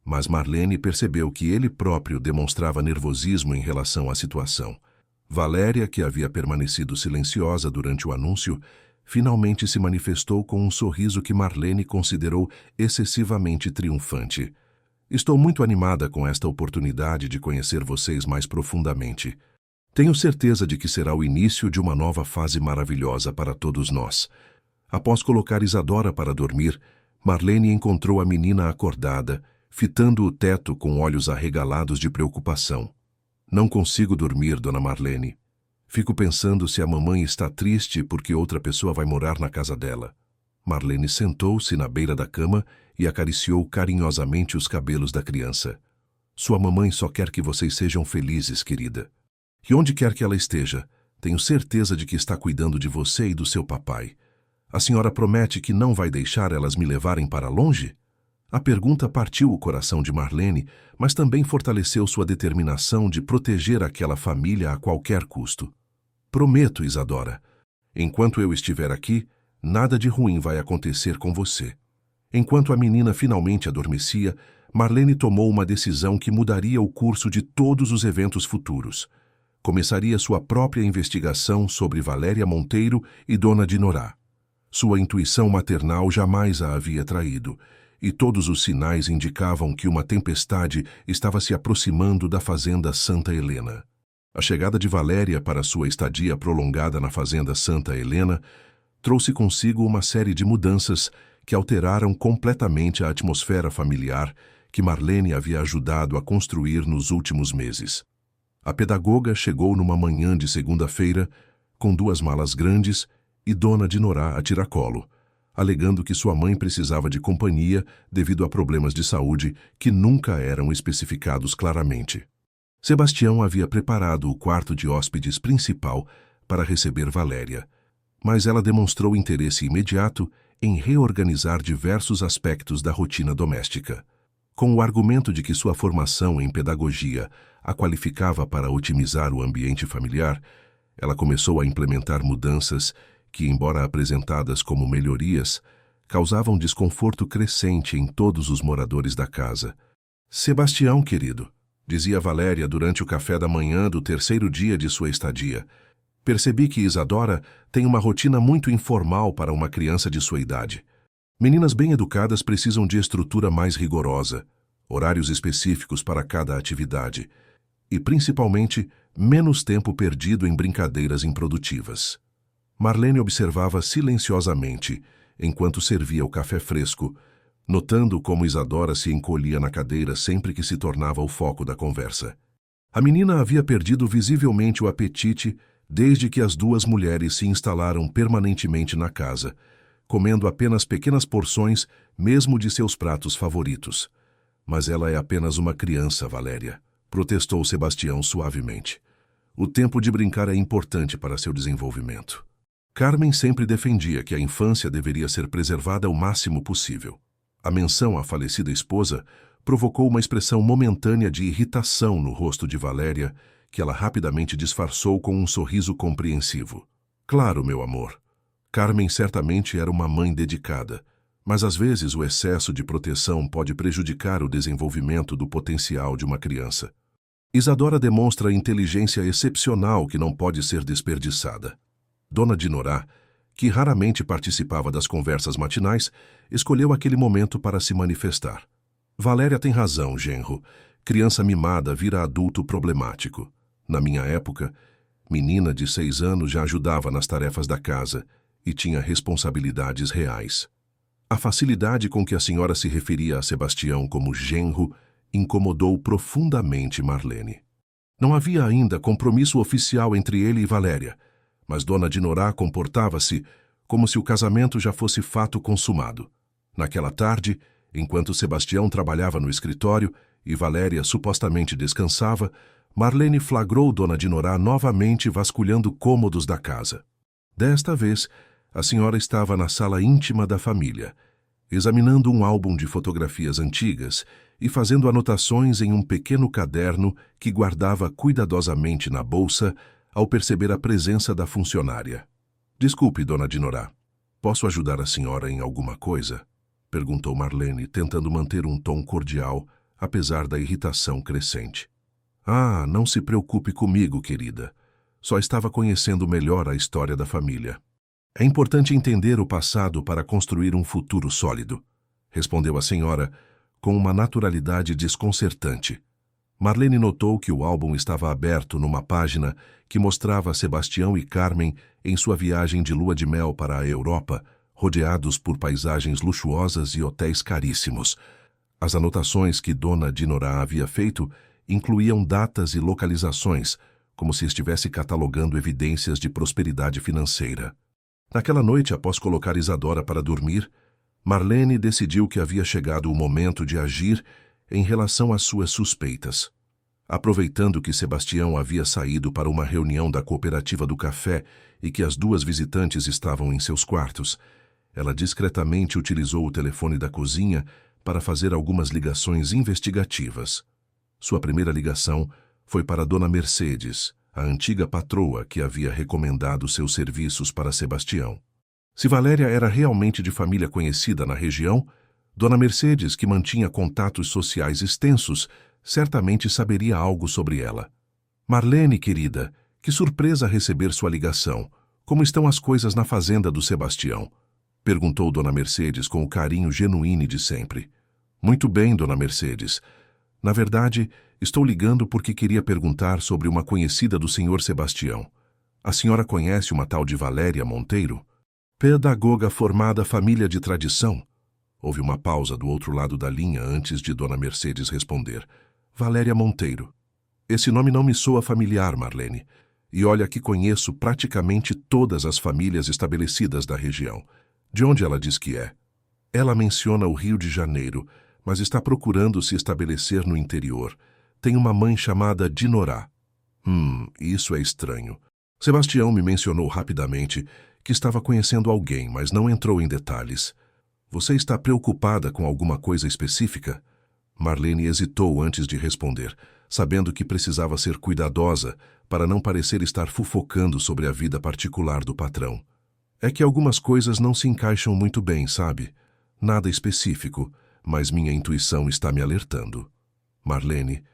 [SPEAKER 1] mas Marlene percebeu que ele próprio demonstrava nervosismo em relação à situação. Valéria, que havia permanecido silenciosa durante o anúncio, finalmente se manifestou com um sorriso que Marlene considerou excessivamente triunfante. Estou muito animada com esta oportunidade de conhecer vocês mais profundamente. Tenho certeza de que será o início de uma nova fase maravilhosa para todos nós. Após colocar Isadora para dormir, Marlene encontrou a menina acordada, fitando o teto com olhos arregalados de preocupação. Não consigo dormir, dona Marlene. Fico pensando se a mamãe está triste porque outra pessoa vai morar na casa dela. Marlene sentou-se na beira da cama e acariciou carinhosamente os cabelos da criança. Sua mamãe só quer que vocês sejam felizes, querida. E onde quer que ela esteja, tenho certeza de que está cuidando de você e do seu papai. A senhora promete que não vai deixar elas me levarem para longe? A pergunta partiu o coração de Marlene, mas também fortaleceu sua determinação de proteger aquela família a qualquer custo. Prometo, Isadora. Enquanto eu estiver aqui, nada de ruim vai acontecer com você. Enquanto a menina finalmente adormecia, Marlene tomou uma decisão que mudaria o curso de todos os eventos futuros. Começaria sua própria investigação sobre Valéria Monteiro e Dona Dinorá. Sua intuição maternal jamais a havia traído, e todos os sinais indicavam que uma tempestade estava se aproximando da fazenda Santa Helena. A chegada de Valéria para sua estadia prolongada na fazenda Santa Helena trouxe consigo uma série de mudanças que alteraram completamente a atmosfera familiar que Marlene havia ajudado a construir nos últimos meses. A pedagoga chegou numa manhã de segunda-feira com 2 malas grandes e Dona Dinorá a tiracolo, alegando que sua mãe precisava de companhia devido a problemas de saúde que nunca eram especificados claramente. Sebastião havia preparado o quarto de hóspedes principal para receber Valéria, mas ela demonstrou interesse imediato em reorganizar diversos aspectos da rotina doméstica. Com o argumento de que sua formação em pedagogia a qualificava para otimizar o ambiente familiar, ela começou a implementar mudanças que, embora apresentadas como melhorias, causavam desconforto crescente em todos os moradores da casa. Sebastião, querido, dizia Valéria durante o café da manhã do terceiro dia de sua estadia, percebi que Isadora tem uma rotina muito informal para uma criança de sua idade. Meninas bem educadas precisam de estrutura mais rigorosa, horários específicos para cada atividade e, principalmente, menos tempo perdido em brincadeiras improdutivas. Marlene observava silenciosamente enquanto servia o café fresco, notando como Isadora se encolhia na cadeira sempre que se tornava o foco da conversa. A menina havia perdido visivelmente o apetite desde que as duas mulheres se instalaram permanentemente na casa, comendo apenas pequenas porções mesmo de seus pratos favoritos. Mas ela é apenas uma criança, Valéria, protestou Sebastião suavemente. O tempo de brincar é importante para seu desenvolvimento. Carmen sempre defendia que a infância deveria ser preservada o máximo possível. A menção à falecida esposa provocou uma expressão momentânea de irritação no rosto de Valéria, que ela rapidamente disfarçou com um sorriso compreensivo. Claro, meu amor. Carmen certamente era uma mãe dedicada, mas às vezes o excesso de proteção pode prejudicar o desenvolvimento do potencial de uma criança. Isadora demonstra inteligência excepcional que não pode ser desperdiçada. Dona Dinorá, que raramente participava das conversas matinais, escolheu aquele momento para se manifestar. Valéria tem razão, genro. Criança mimada vira adulto problemático. Na minha época, menina de 6 anos já ajudava nas tarefas da casa e tinha responsabilidades reais. A facilidade com que a senhora se referia a Sebastião como genro incomodou profundamente Marlene. Não havia ainda compromisso oficial entre ele e Valéria, mas Dona Dinorá comportava-se como se o casamento já fosse fato consumado. Naquela tarde, enquanto Sebastião trabalhava no escritório e Valéria supostamente descansava, Marlene flagrou Dona Dinorá novamente vasculhando cômodos da casa. Desta vez, a senhora estava na sala íntima da família, examinando um álbum de fotografias antigas e fazendo anotações em um pequeno caderno que guardava cuidadosamente na bolsa ao perceber a presença da funcionária. Desculpe, Dona Dinorá, posso ajudar a senhora em alguma coisa? Perguntou Marlene, tentando manter um tom cordial, apesar da irritação crescente. Ah, não se preocupe comigo, querida. Só estava conhecendo melhor a história da família. É importante entender o passado para construir um futuro sólido, respondeu a senhora com uma naturalidade desconcertante. Marlene notou que o álbum estava aberto numa página que mostrava Sebastião e Carmen em sua viagem de lua de mel para a Europa, rodeados por paisagens luxuosas e hotéis caríssimos. As anotações que Dona Dinorá havia feito incluíam datas e localizações, como se estivesse catalogando evidências de prosperidade financeira. Naquela noite, após colocar Isadora para dormir, Marlene decidiu que havia chegado o momento de agir em relação às suas suspeitas. Aproveitando que Sebastião havia saído para uma reunião da cooperativa do café e que as duas visitantes estavam em seus quartos, ela discretamente utilizou o telefone da cozinha para fazer algumas ligações investigativas. Sua primeira ligação foi para Dona Mercedes, a antiga patroa que havia recomendado seus serviços para Sebastião. Se Valéria era realmente de família conhecida na região, Dona Mercedes, que mantinha contatos sociais extensos, certamente saberia algo sobre ela. Marlene, querida, que surpresa receber sua ligação. Como estão as coisas na fazenda do Sebastião? Perguntou Dona Mercedes com o carinho genuíno de sempre. Muito bem, Dona Mercedes. Na verdade, estou ligando porque queria perguntar sobre uma conhecida do senhor Sebastião. A senhora conhece uma tal de Valéria Monteiro? Pedagoga formada família de tradição. Houve uma pausa do outro lado da linha antes de Dona Mercedes responder. Valéria Monteiro. Esse nome não me soa familiar, Marlene. E olha que conheço praticamente todas as famílias estabelecidas da região. De onde ela diz que é? Ela menciona o Rio de Janeiro, mas está procurando se estabelecer no interior. Tem uma mãe chamada Dinorá. Isso é estranho. Sebastião me mencionou rapidamente que estava conhecendo alguém, mas não entrou em detalhes. Você está preocupada com alguma coisa específica? Marlene hesitou antes de responder, sabendo que precisava ser cuidadosa para não parecer estar fofocando sobre a vida particular do patrão. É que algumas coisas não se encaixam muito bem, sabe? Nada específico, mas minha intuição está me alertando. Marlene,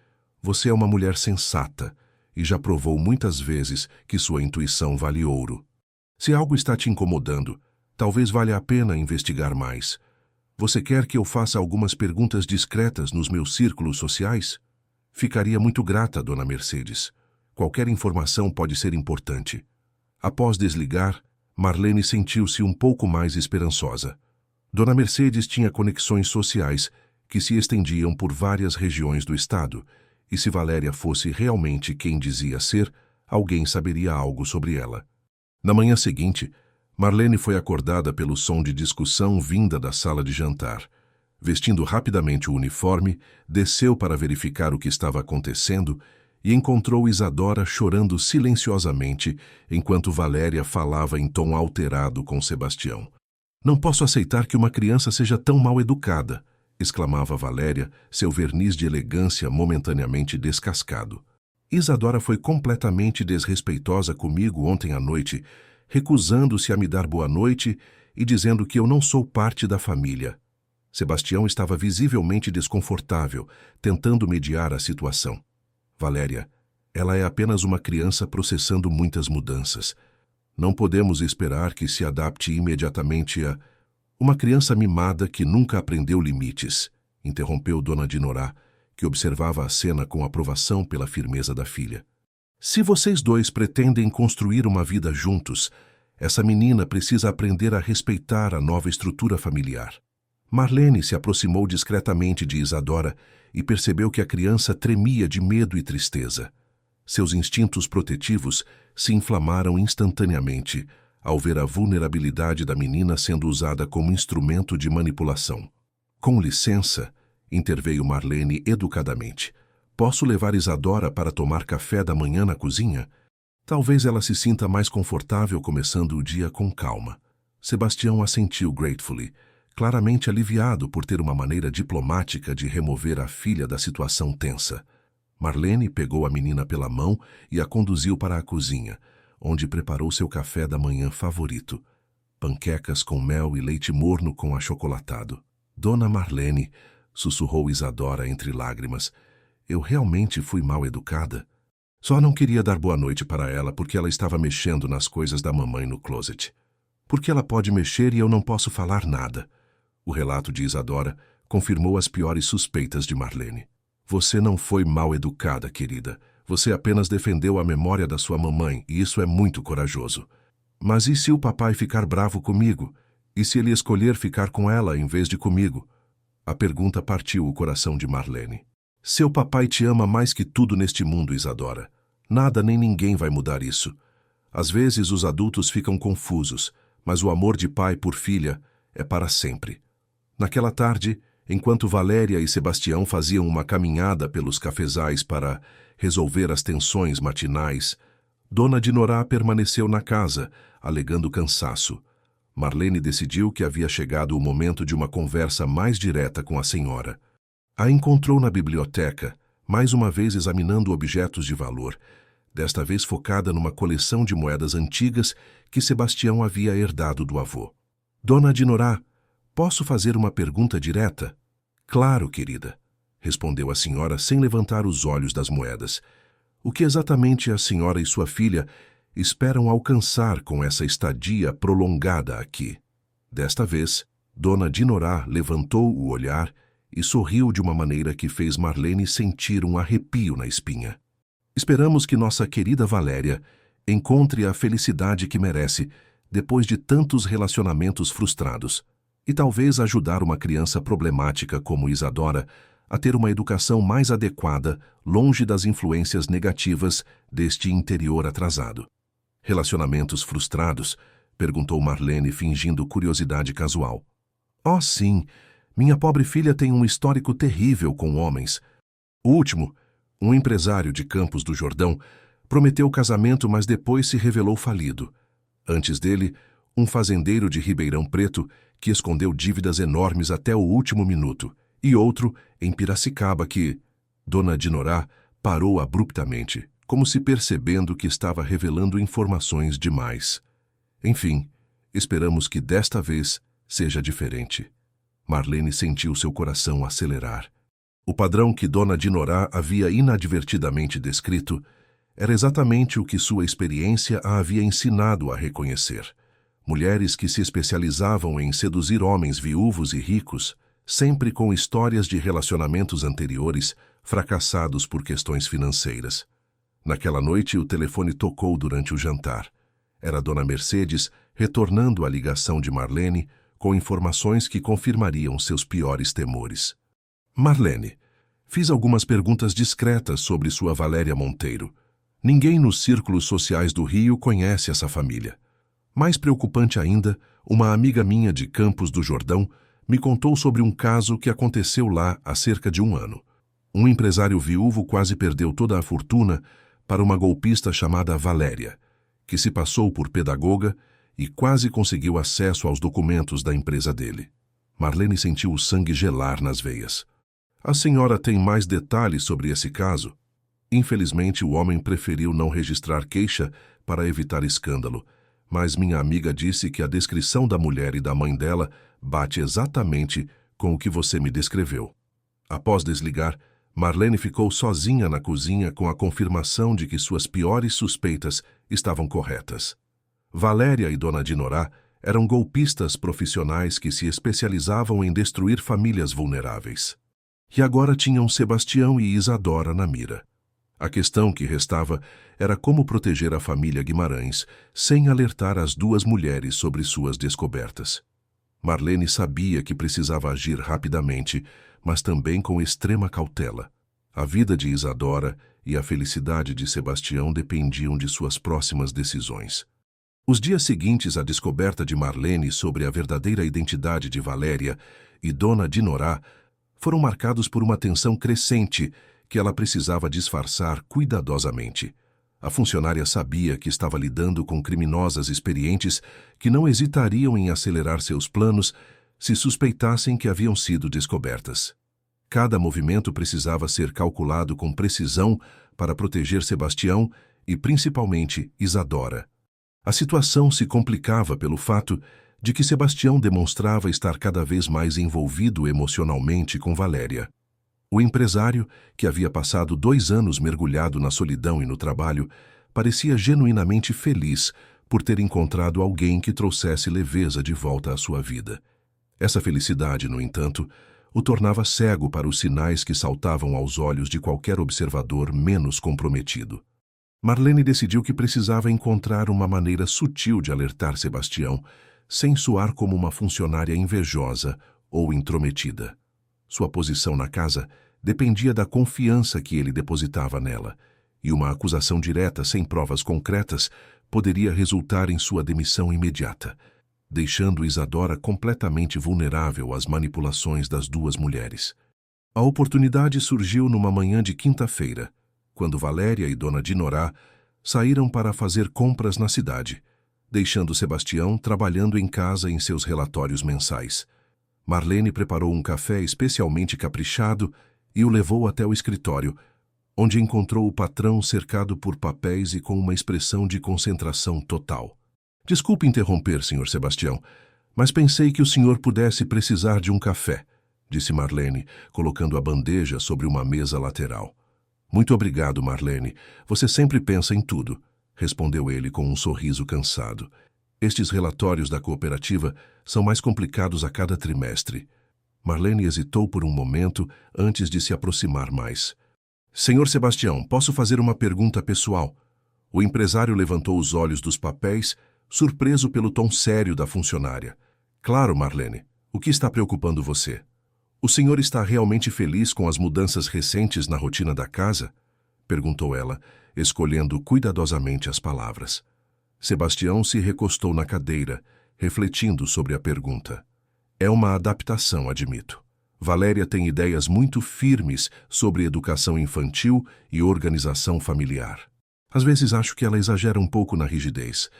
[SPEAKER 1] você é uma mulher sensata e já provou muitas vezes que sua intuição vale ouro. Se algo está te incomodando, talvez valha a pena investigar mais. Você quer que eu faça algumas perguntas discretas nos meus círculos sociais? Ficaria muito grata, Dona Mercedes. Qualquer informação pode ser importante. Após desligar, Marlene sentiu-se um pouco mais esperançosa. Dona Mercedes tinha conexões sociais que se estendiam por várias regiões do estado, e se Valéria fosse realmente quem dizia ser, alguém saberia algo sobre ela. Na manhã seguinte, Marlene foi acordada pelo som de discussão vinda da sala de jantar. Vestindo rapidamente o uniforme, desceu para verificar o que estava acontecendo e encontrou Isadora chorando silenciosamente enquanto Valéria falava em tom alterado com Sebastião. Não posso aceitar que uma criança seja tão mal educada, exclamava Valéria, seu verniz de elegância momentaneamente descascado. Isadora foi completamente desrespeitosa comigo ontem à noite, recusando-se a me dar boa noite e dizendo que eu não sou parte da família. Sebastião estava visivelmente desconfortável, tentando mediar a situação. Valéria, ela é apenas uma criança processando muitas mudanças. Não podemos esperar que se adapte imediatamente a... Uma criança mimada que nunca aprendeu limites, interrompeu Dona Dinorá, que observava a cena com aprovação pela firmeza da filha. Se vocês dois pretendem construir uma vida juntos, essa menina precisa aprender a respeitar a nova estrutura familiar. Marlene se aproximou discretamente de Isadora e percebeu que a criança tremia de medo e tristeza. Seus instintos protetivos se inflamaram instantaneamente ao ver a vulnerabilidade da menina sendo usada como instrumento de manipulação. Com licença, interveio Marlene educadamente. Posso levar Isadora para tomar café da manhã na cozinha? Talvez ela se sinta mais confortável começando o dia com calma. Sebastião assentiu gratefully, claramente aliviado por ter uma maneira diplomática de remover a filha da situação tensa. Marlene pegou a menina pela mão e a conduziu para a cozinha, onde preparou seu café da manhã favorito. Panquecas com mel e leite morno com achocolatado. Dona Marlene, sussurrou Isadora entre lágrimas, eu realmente fui mal educada. Só não queria dar boa noite para ela porque ela estava mexendo nas coisas da mamãe no closet. Porque ela pode mexer e eu não posso falar nada. O relato de Isadora confirmou as piores suspeitas de Marlene. Você não foi mal educada, querida. Você apenas defendeu a memória da sua mamãe e isso é muito corajoso. Mas e se o papai ficar bravo comigo? E se ele escolher ficar com ela em vez de comigo? A pergunta partiu o coração de Marlene. Seu papai te ama mais que tudo neste mundo, Isadora. Nada nem ninguém vai mudar isso. Às vezes os adultos ficam confusos, mas o amor de pai por filha é para sempre. Naquela tarde, enquanto Valéria e Sebastião faziam uma caminhada pelos cafezais para resolver as tensões matinais, Dona Dinorá permaneceu na casa, alegando cansaço. Marlene decidiu que havia chegado o momento de uma conversa mais direta com a senhora. A encontrou na biblioteca, mais uma vez examinando objetos de valor, desta vez focada numa coleção de moedas antigas que Sebastião havia herdado do avô. Dona Dinorá, posso fazer uma pergunta direta? Claro, querida, respondeu a senhora sem levantar os olhos das moedas. O que exatamente a senhora e sua filha esperam alcançar com essa estadia prolongada aqui? Desta vez, Dona Dinorá levantou o olhar e sorriu de uma maneira que fez Marlene sentir um arrepio na espinha. Esperamos que nossa querida Valéria encontre a felicidade que merece depois de tantos relacionamentos frustrados e talvez ajudar uma criança problemática como Isadora a ter uma educação mais adequada, longe das influências negativas deste interior atrasado. Relacionamentos frustrados? Perguntou Marlene, fingindo curiosidade casual. Oh, sim. Minha pobre filha tem um histórico terrível com homens. O último, um empresário de Campos do Jordão, prometeu casamento, mas depois se revelou falido. Antes dele, Um fazendeiro de Ribeirão Preto que escondeu dívidas enormes até o último minuto, e outro em Piracicaba que... Dona Dinorá parou abruptamente, como se percebendo que estava revelando informações demais. Enfim, esperamos que desta vez seja diferente. Marlene sentiu seu coração acelerar. O padrão que Dona Dinorá havia inadvertidamente descrito era exatamente o que sua experiência a havia ensinado a reconhecer. Mulheres que se especializavam em seduzir homens viúvos e ricos, sempre com histórias de relacionamentos anteriores fracassados por questões financeiras. Naquela noite, o telefone tocou durante o jantar. Era Dona Mercedes retornando a ligação de Marlene com informações que confirmariam seus piores temores. Marlene, fiz algumas perguntas discretas sobre sua Valéria Monteiro. Ninguém nos círculos sociais do Rio conhece essa família. Mais preocupante ainda, uma amiga minha de Campos do Jordão me contou sobre um caso que aconteceu lá há cerca de um ano. Um empresário viúvo quase perdeu toda a fortuna para uma golpista chamada Valéria, que se passou por pedagoga e quase conseguiu acesso aos documentos da empresa dele. Marlene sentiu o sangue gelar nas veias. A senhora tem mais detalhes sobre esse caso? Infelizmente, o homem preferiu não registrar queixa para evitar escândalo, mas minha amiga disse que a descrição da mulher e da mãe dela bate exatamente com o que você me descreveu. Após desligar, Marlene ficou sozinha na cozinha com a confirmação de que suas piores suspeitas estavam corretas. Valéria e Dona Dinorá eram golpistas profissionais que se especializavam em destruir famílias vulneráveis. E agora tinham Sebastião e Isadora na mira. A questão que restava era como proteger a família Guimarães sem alertar as duas mulheres sobre suas descobertas. Marlene sabia que precisava agir rapidamente, mas também com extrema cautela. A vida de Isadora e a felicidade de Sebastião dependiam de suas próximas decisões. Os dias seguintes à descoberta de Marlene sobre a verdadeira identidade de Valéria e Dona Dinorá foram marcados por uma tensão crescente que ela precisava disfarçar cuidadosamente. A funcionária sabia que estava lidando com criminosas experientes que não hesitariam em acelerar seus planos se suspeitassem que haviam sido descobertas. Cada movimento precisava ser calculado com precisão para proteger Sebastião e, principalmente, Isadora. A situação se complicava pelo fato de que Sebastião demonstrava estar cada vez mais envolvido emocionalmente com Valéria. O empresário, que havia passado 2 anos mergulhado na solidão e no trabalho, parecia genuinamente feliz por ter encontrado alguém que trouxesse leveza de volta à sua vida. Essa felicidade, no entanto, o tornava cego para os sinais que saltavam aos olhos de qualquer observador menos comprometido. Marlene decidiu que precisava encontrar uma maneira sutil de alertar Sebastião, sem soar como uma funcionária invejosa ou intrometida. Sua posição na casa dependia da confiança que ele depositava nela, e uma acusação direta sem provas concretas poderia resultar em sua demissão imediata, deixando Isadora completamente vulnerável às manipulações das duas mulheres. A oportunidade surgiu numa manhã de quinta-feira, quando Valéria e Dona Dinorá saíram para fazer compras na cidade, deixando Sebastião trabalhando em casa em seus relatórios mensais. Marlene preparou um café especialmente caprichado e o levou até o escritório, onde encontrou o patrão cercado por papéis e com uma expressão de concentração total. Desculpe interromper, Sr. Sebastião, mas pensei que o senhor pudesse precisar de um café, disse Marlene, colocando a bandeja sobre uma mesa lateral. Muito obrigado, Marlene. Você sempre pensa em tudo, respondeu ele com um sorriso cansado. Estes relatórios da cooperativa são mais complicados a cada trimestre. Marlene hesitou por um momento antes de se aproximar mais. Senhor Sebastião, posso fazer uma pergunta pessoal? O empresário levantou os olhos dos papéis, surpreso pelo tom sério da funcionária. Claro, Marlene. O que está preocupando você? O senhor está realmente feliz com as mudanças recentes na rotina da casa? Perguntou ela, escolhendo cuidadosamente as palavras. Sebastião se recostou na cadeira, refletindo sobre a pergunta. É uma adaptação, admito. Valéria tem ideias muito firmes sobre educação infantil e organização familiar. Às vezes acho que ela exagera um pouco na rigidez,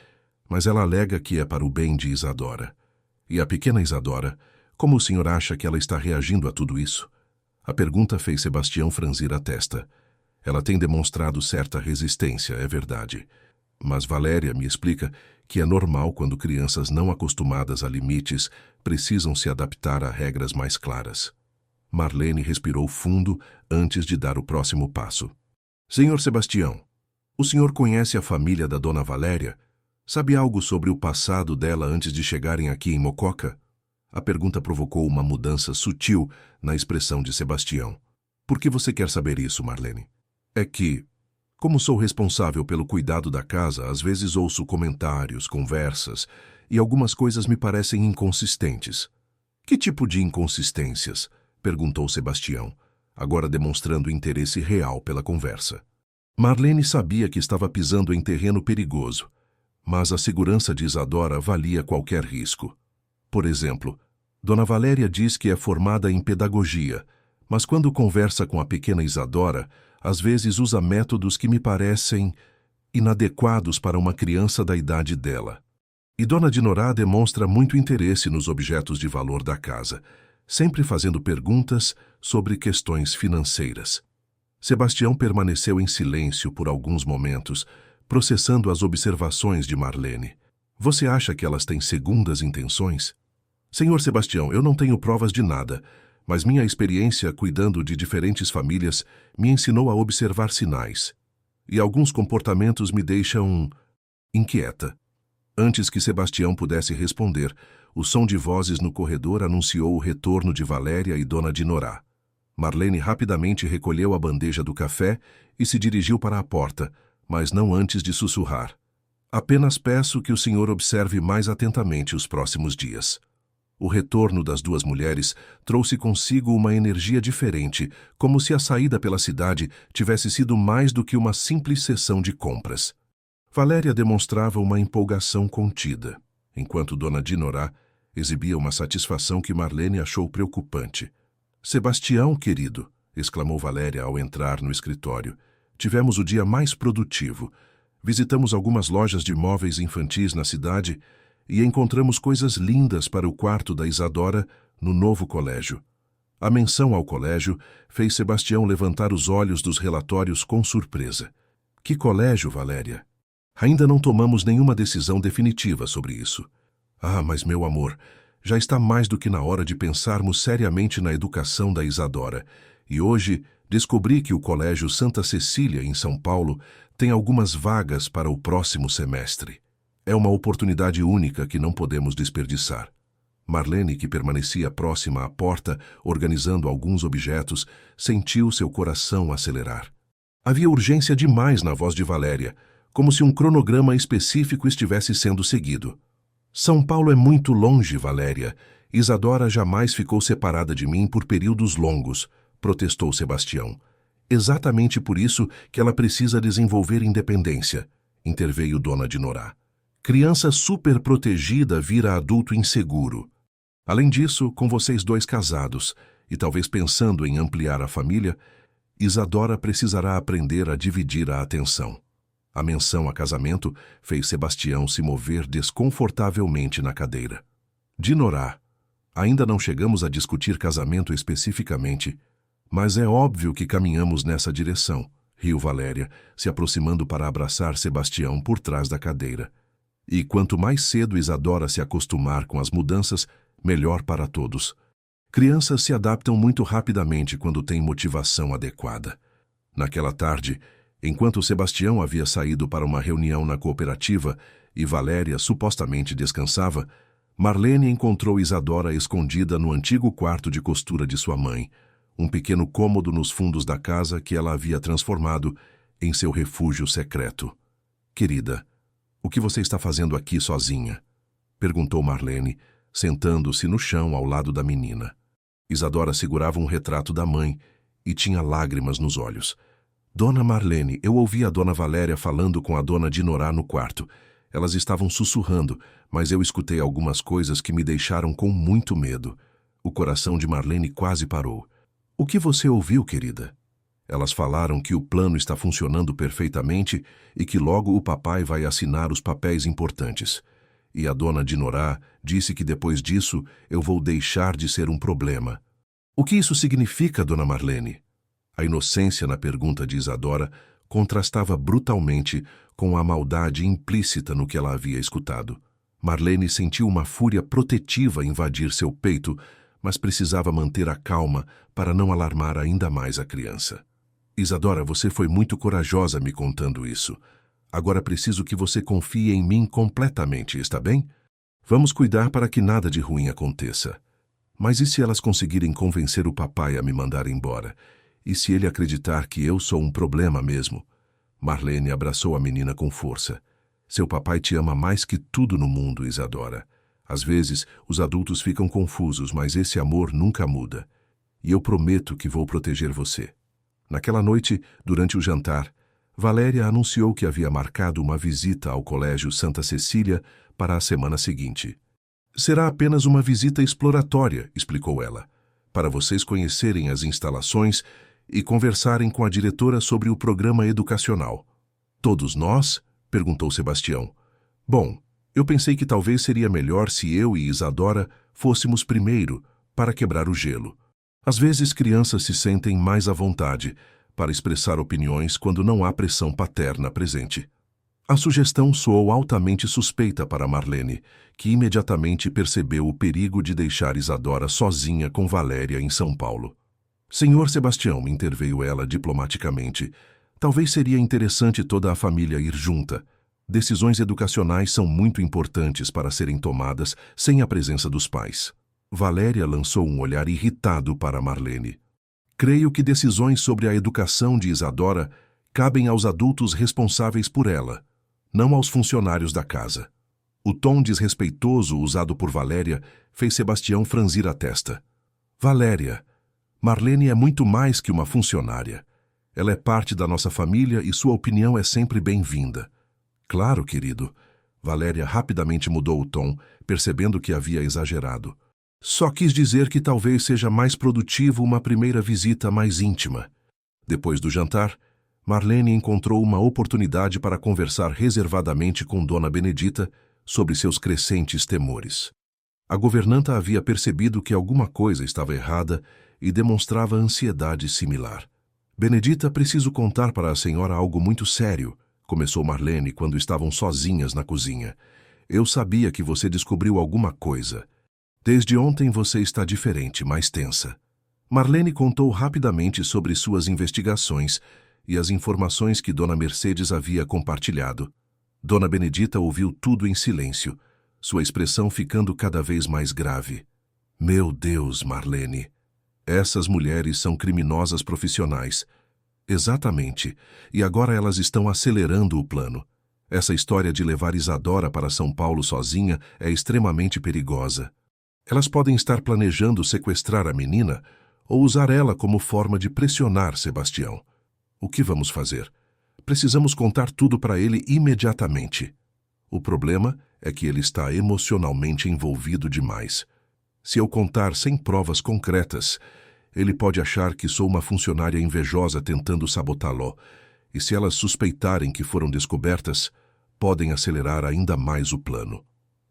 [SPEAKER 1] mas ela alega que é para o bem de Isadora. E a pequena Isadora, como o senhor acha que ela está reagindo a tudo isso? A pergunta fez Sebastião franzir a testa. Ela tem demonstrado certa resistência, é verdade. Mas Valéria me explica que é normal quando crianças não acostumadas a limites precisam se adaptar a regras mais claras. Marlene respirou fundo antes de dar o próximo passo. Senhor Sebastião, o senhor conhece a família da dona Valéria? Sabe algo sobre o passado dela antes de chegarem aqui em Mococa? A pergunta provocou uma mudança sutil na expressão de Sebastião. Por que você quer saber isso, Marlene? É que, como sou responsável pelo cuidado da casa, às vezes ouço comentários, conversas, e algumas coisas me parecem inconsistentes. Que tipo de inconsistências? Perguntou Sebastião, agora demonstrando interesse real pela conversa. Marlene sabia que estava pisando em terreno perigoso, mas a segurança de Isadora valia qualquer risco. Por exemplo, Dona Valéria diz que é formada em pedagogia, mas quando conversa com a pequena Isadora, às vezes usa métodos que me parecem inadequados para uma criança da idade dela. E Dona Dinorá demonstra muito interesse nos objetos de valor da casa, sempre fazendo perguntas sobre questões financeiras. Sebastião permaneceu em silêncio por alguns momentos, processando as observações de Marlene. Você acha que elas têm segundas intenções? Senhor Sebastião, eu não tenho provas de nada, mas minha experiência cuidando de diferentes famílias me ensinou a observar sinais. E alguns comportamentos me deixam inquieta. Antes que Sebastião pudesse responder, o som de vozes no corredor anunciou o retorno de Valéria e Dona Dinorá. Marlene rapidamente recolheu a bandeja do café e se dirigiu para a porta, mas não antes de sussurrar. Apenas peço que o senhor observe mais atentamente os próximos dias. O retorno das duas mulheres trouxe consigo uma energia diferente, como se a saída pela cidade tivesse sido mais do que uma simples sessão de compras. Valéria demonstrava uma empolgação contida, enquanto Dona Dinorá exibia uma satisfação que Marlene achou preocupante. Sebastião, querido, exclamou Valéria ao entrar no escritório, tivemos o dia mais produtivo. Visitamos algumas lojas de móveis infantis na cidade e encontramos coisas lindas para o quarto da Isadora no novo colégio. A menção ao colégio fez Sebastião levantar os olhos dos relatórios com surpresa. Que colégio, Valéria? Ainda não tomamos nenhuma decisão definitiva sobre isso. Ah, mas meu amor, já está mais do que na hora de pensarmos seriamente na educação da Isadora. E hoje descobri que o Colégio Santa Cecília, em São Paulo, tem algumas vagas para o próximo semestre. É uma oportunidade única que não podemos desperdiçar. Marlene, que permanecia próxima à porta, organizando alguns objetos, sentiu seu coração acelerar. Havia urgência demais na voz de Valéria, como se um cronograma específico estivesse sendo seguido. São Paulo é muito longe, Valéria. Isadora jamais ficou separada de mim por períodos longos, protestou Sebastião. Exatamente por isso que ela precisa desenvolver independência, interveio Dona Dinorá. Criança superprotegida vira adulto inseguro. Além disso, com vocês dois casados, e talvez pensando em ampliar a família, Isadora precisará aprender a dividir a atenção. A menção a casamento fez Sebastião se mover desconfortavelmente na cadeira. Dinorá, ainda não chegamos a discutir casamento especificamente, mas é óbvio que caminhamos nessa direção, riu Valéria, se aproximando para abraçar Sebastião por trás da cadeira. E quanto mais cedo Isadora se acostumar com as mudanças, melhor para todos. Crianças se adaptam muito rapidamente quando têm motivação adequada. Naquela tarde, enquanto Sebastião havia saído para uma reunião na cooperativa e Valéria supostamente descansava, Marlene encontrou Isadora escondida no antigo quarto de costura de sua mãe, um pequeno cômodo nos fundos da casa que ela havia transformado em seu refúgio secreto. Querida, o que você está fazendo aqui sozinha? Perguntou Marlene, sentando-se no chão ao lado da menina. Isadora segurava um retrato da mãe e tinha lágrimas nos olhos. Dona Marlene, eu ouvi a Dona Valéria falando com a Dona Dinorá no quarto. Elas estavam sussurrando, mas eu escutei algumas coisas que me deixaram com muito medo. O coração de Marlene quase parou. O que você ouviu, querida? Elas falaram que o plano está funcionando perfeitamente e que logo o papai vai assinar os papéis importantes. E a dona Dinorah disse que depois disso eu vou deixar de ser um problema. O que isso significa, dona Marlene? A inocência na pergunta de Isadora contrastava brutalmente com a maldade implícita no que ela havia escutado. Marlene sentiu uma fúria protetiva invadir seu peito, mas precisava manter a calma para não alarmar ainda mais a criança. Isadora, você foi muito corajosa me contando isso. Agora preciso que você confie em mim completamente, está bem? Vamos cuidar para que nada de ruim aconteça. Mas e se elas conseguirem convencer o papai a me mandar embora? E se ele acreditar que eu sou um problema mesmo? Marlene abraçou a menina com força. Seu papai te ama mais que tudo no mundo, Isadora. Às vezes, os adultos ficam confusos, mas esse amor nunca muda. E eu prometo que vou proteger você. Naquela noite, durante o jantar, Valéria anunciou que havia marcado uma visita ao Colégio Santa Cecília para a semana seguinte. Será apenas uma visita exploratória, explicou ela, para vocês conhecerem as instalações e conversarem com a diretora sobre o programa educacional. Todos nós? Perguntou Sebastião. Bom, eu pensei que talvez seria melhor se eu e Isadora fôssemos primeiro, para quebrar o gelo. Às vezes crianças se sentem mais à vontade para expressar opiniões quando não há pressão paterna presente. A sugestão soou altamente suspeita para Marlene, que imediatamente percebeu o perigo de deixar Isadora sozinha com Valéria em São Paulo. Senhor Sebastião, interveio ela diplomaticamente, talvez seria interessante toda a família ir junta. Decisões educacionais são muito importantes para serem tomadas sem a presença dos pais. Valéria lançou um olhar irritado para Marlene. Creio que decisões sobre a educação de Isadora cabem aos adultos responsáveis por ela, não aos funcionários da casa. O tom desrespeitoso usado por Valéria fez Sebastião franzir a testa. Valéria, Marlene é muito mais que uma funcionária. Ela é parte da nossa família e sua opinião é sempre bem-vinda. Claro, querido. Valéria rapidamente mudou o tom, percebendo que havia exagerado. Só quis dizer que talvez seja mais produtivo uma primeira visita mais íntima. Depois do jantar, Marlene encontrou uma oportunidade para conversar reservadamente com Dona Benedita sobre seus crescentes temores. A governanta havia percebido que alguma coisa estava errada e demonstrava ansiedade similar. Benedita, preciso contar para a senhora algo muito sério, começou Marlene quando estavam sozinhas na cozinha. Eu sabia que você descobriu alguma coisa. Desde ontem você está diferente, mais tensa. Marlene contou rapidamente sobre suas investigações e as informações que Dona Mercedes havia compartilhado. Dona Benedita ouviu tudo em silêncio, sua expressão ficando cada vez mais grave. Meu Deus, Marlene! Essas mulheres são criminosas profissionais. Exatamente, e agora elas estão acelerando o plano. Essa história de levar Isadora para São Paulo sozinha é extremamente perigosa. Elas podem estar planejando sequestrar a menina ou usar ela como forma de pressionar Sebastião. O que vamos fazer? Precisamos contar tudo para ele imediatamente. O problema é que ele está emocionalmente envolvido demais. Se eu contar sem provas concretas, ele pode achar que sou uma funcionária invejosa tentando sabotá-lo, e se elas suspeitarem que foram descobertas, podem acelerar ainda mais o plano.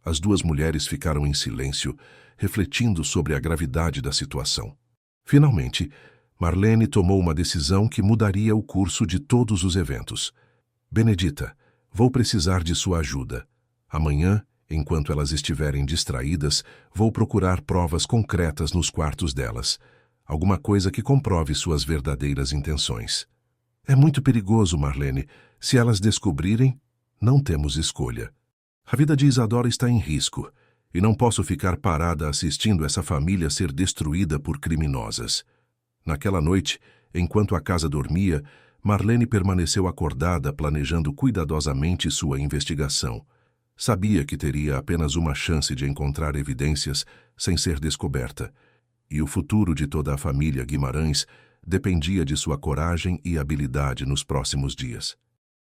[SPEAKER 1] As duas mulheres ficaram em silêncio, refletindo sobre a gravidade da situação. Finalmente, Marlene tomou uma decisão que mudaria o curso de todos os eventos. Benedita, vou precisar de sua ajuda. Amanhã, enquanto elas estiverem distraídas, vou procurar provas concretas nos quartos delas. Alguma coisa que comprove suas verdadeiras intenções. É muito perigoso, Marlene. Se elas descobrirem, não temos escolha. A vida de Isadora está em risco, e não posso ficar parada assistindo essa família ser destruída por criminosas. Naquela noite, enquanto a casa dormia, Marlene permaneceu acordada planejando cuidadosamente sua investigação. Sabia que teria apenas uma chance de encontrar evidências sem ser descoberta, e o futuro de toda a família Guimarães dependia de sua coragem e habilidade nos próximos dias.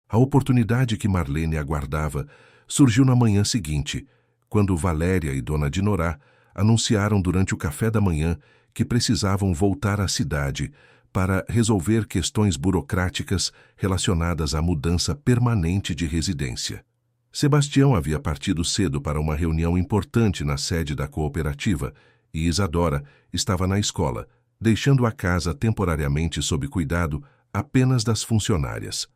[SPEAKER 1] A oportunidade que Marlene aguardava surgiu na manhã seguinte, quando Valéria e Dona Dinorah anunciaram durante o café da manhã que precisavam voltar à cidade para resolver questões burocráticas relacionadas à mudança permanente de residência. Sebastião havia partido cedo para uma reunião importante na sede da cooperativa e Isadora estava na escola, deixando a casa temporariamente sob cuidado apenas das funcionárias.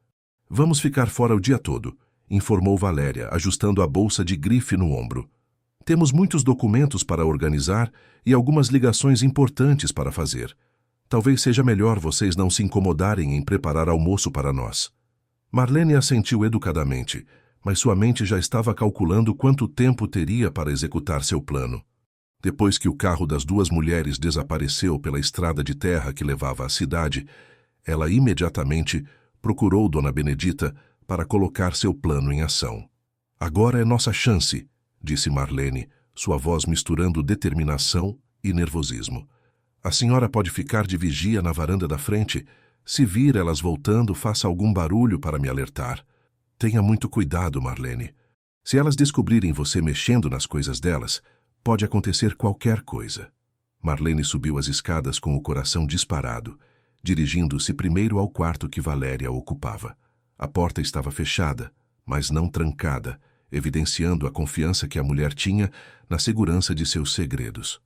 [SPEAKER 1] "Vamos ficar fora o dia todo", informou Valéria, ajustando a bolsa de grife no ombro. "Temos muitos documentos para organizar e algumas ligações importantes para fazer. Talvez seja melhor vocês não se incomodarem em preparar almoço para nós." Marlene assentiu educadamente, mas sua mente já estava calculando quanto tempo teria para executar seu plano. Depois que o carro das duas mulheres desapareceu pela estrada de terra que levava à cidade, ela imediatamente procurou Dona Benedita para colocar seu plano em ação. "Agora é nossa chance", disse Marlene, sua voz misturando determinação e nervosismo. "A senhora pode ficar de vigia na varanda da frente. Se vir elas voltando, faça algum barulho para me alertar. Tenha muito cuidado, Marlene. Se elas descobrirem você mexendo nas coisas delas, pode acontecer qualquer coisa." Marlene subiu as escadas com o coração disparado, dirigindo-se primeiro ao quarto que Valéria ocupava. A porta estava fechada, mas não trancada, evidenciando a confiança que a mulher tinha na segurança de seus segredos.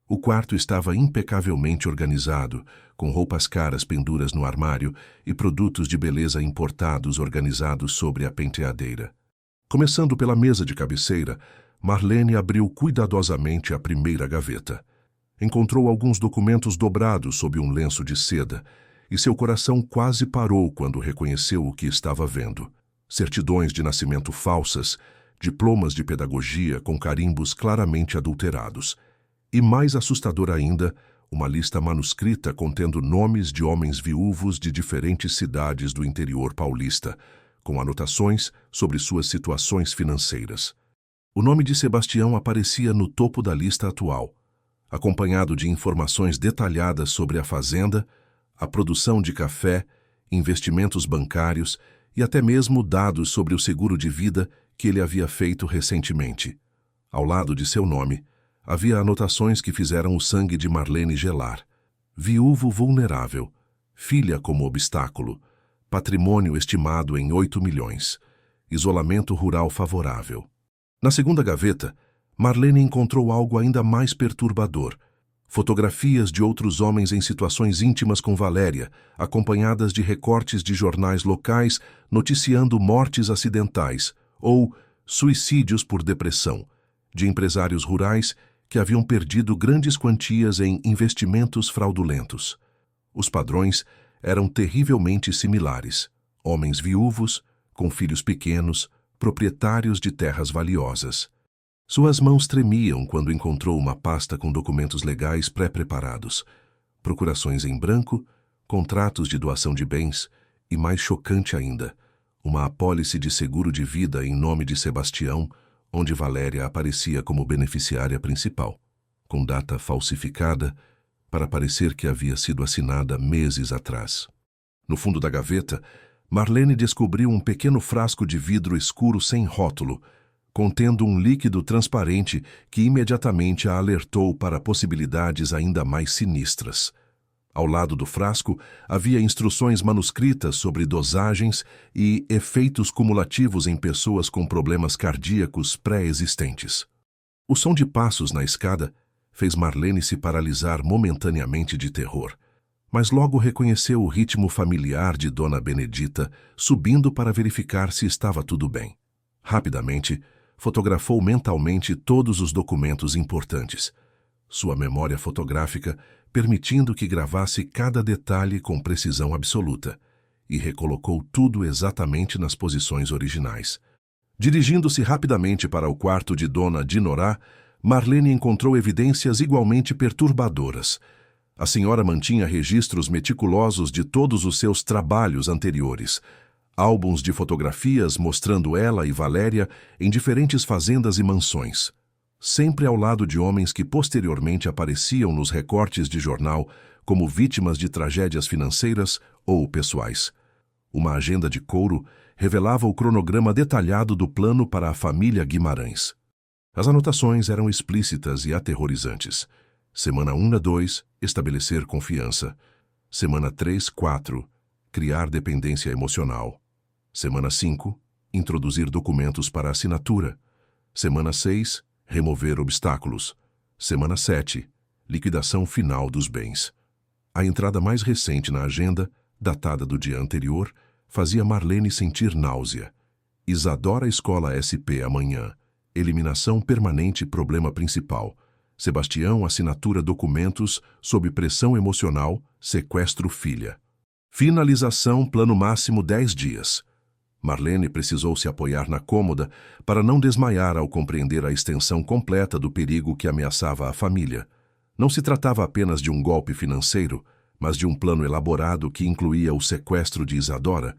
[SPEAKER 1] O quarto estava impecavelmente organizado, com roupas caras penduras no armário e produtos de beleza importados organizados sobre a penteadeira. Começando pela mesa de cabeceira, Marlene abriu cuidadosamente a primeira gaveta. Encontrou alguns documentos dobrados sob um lenço de seda, e seu coração quase parou quando reconheceu o que estava vendo. Certidões de nascimento falsas, diplomas de pedagogia com carimbos claramente adulterados. E mais assustador ainda, uma lista manuscrita contendo nomes de homens viúvos de diferentes cidades do interior paulista, com anotações sobre suas situações financeiras. O nome de Sebastião aparecia no topo da lista atual, acompanhado de informações detalhadas sobre a fazenda, a produção de café, investimentos bancários e até mesmo dados sobre o seguro de vida que ele havia feito recentemente. Ao lado de seu nome, havia anotações que fizeram o sangue de Marlene gelar. Viúvo vulnerável, filha como obstáculo, patrimônio estimado em 8 milhões, isolamento rural favorável. Na segunda gaveta, Marlene encontrou algo ainda mais perturbador. Fotografias de outros homens em situações íntimas com Valéria, acompanhadas de recortes de jornais locais noticiando mortes acidentais ou suicídios por depressão, de empresários rurais que haviam perdido grandes quantias em investimentos fraudulentos. Os padrões eram terrivelmente similares: homens viúvos, com filhos pequenos, proprietários de terras valiosas. Suas mãos tremiam quando encontrou uma pasta com documentos legais pré-preparados, procurações em branco, contratos de doação de bens e, mais chocante ainda, uma apólice de seguro de vida em nome de Sebastião, onde Valéria aparecia como beneficiária principal, com data falsificada para parecer que havia sido assinada meses atrás. No fundo da gaveta, Marlene descobriu um pequeno frasco de vidro escuro sem rótulo, contendo um líquido transparente que imediatamente a alertou para possibilidades ainda mais sinistras. Ao lado do frasco, havia instruções manuscritas sobre dosagens e efeitos cumulativos em pessoas com problemas cardíacos pré-existentes. O som de passos na escada fez Marlene se paralisar momentaneamente de terror, mas logo reconheceu o ritmo familiar de Dona Benedita, subindo para verificar se estava tudo bem. Rapidamente, fotografou mentalmente todos os documentos importantes, sua memória fotográfica permitindo que gravasse cada detalhe com precisão absoluta, e recolocou tudo exatamente nas posições originais. Dirigindo-se rapidamente para o quarto de Dona Dinorá, Marlene encontrou evidências igualmente perturbadoras. A senhora mantinha registros meticulosos de todos os seus trabalhos anteriores, álbuns de fotografias mostrando ela e Valéria em diferentes fazendas e mansões, sempre ao lado de homens que posteriormente apareciam nos recortes de jornal como vítimas de tragédias financeiras ou pessoais. Uma agenda de couro revelava o cronograma detalhado do plano para a família Guimarães. As anotações eram explícitas e aterrorizantes. Semana 1 a 2, estabelecer confiança. Semana 3, 4. Criar dependência emocional. Semana 5. Introduzir documentos para assinatura. Semana 6. Remover obstáculos. Semana 7. Liquidação final dos bens. A entrada mais recente na agenda, datada do dia anterior, fazia Marlene sentir náusea. Isadora Escola SP amanhã. Eliminação permanente problema principal. Sebastião assinatura documentos sob pressão emocional, sequestro filha. Finalização plano máximo 10 dias. Marlene precisou se apoiar na cômoda para não desmaiar ao compreender a extensão completa do perigo que ameaçava a família. Não se tratava apenas de um golpe financeiro, mas de um plano elaborado que incluía o sequestro de Isadora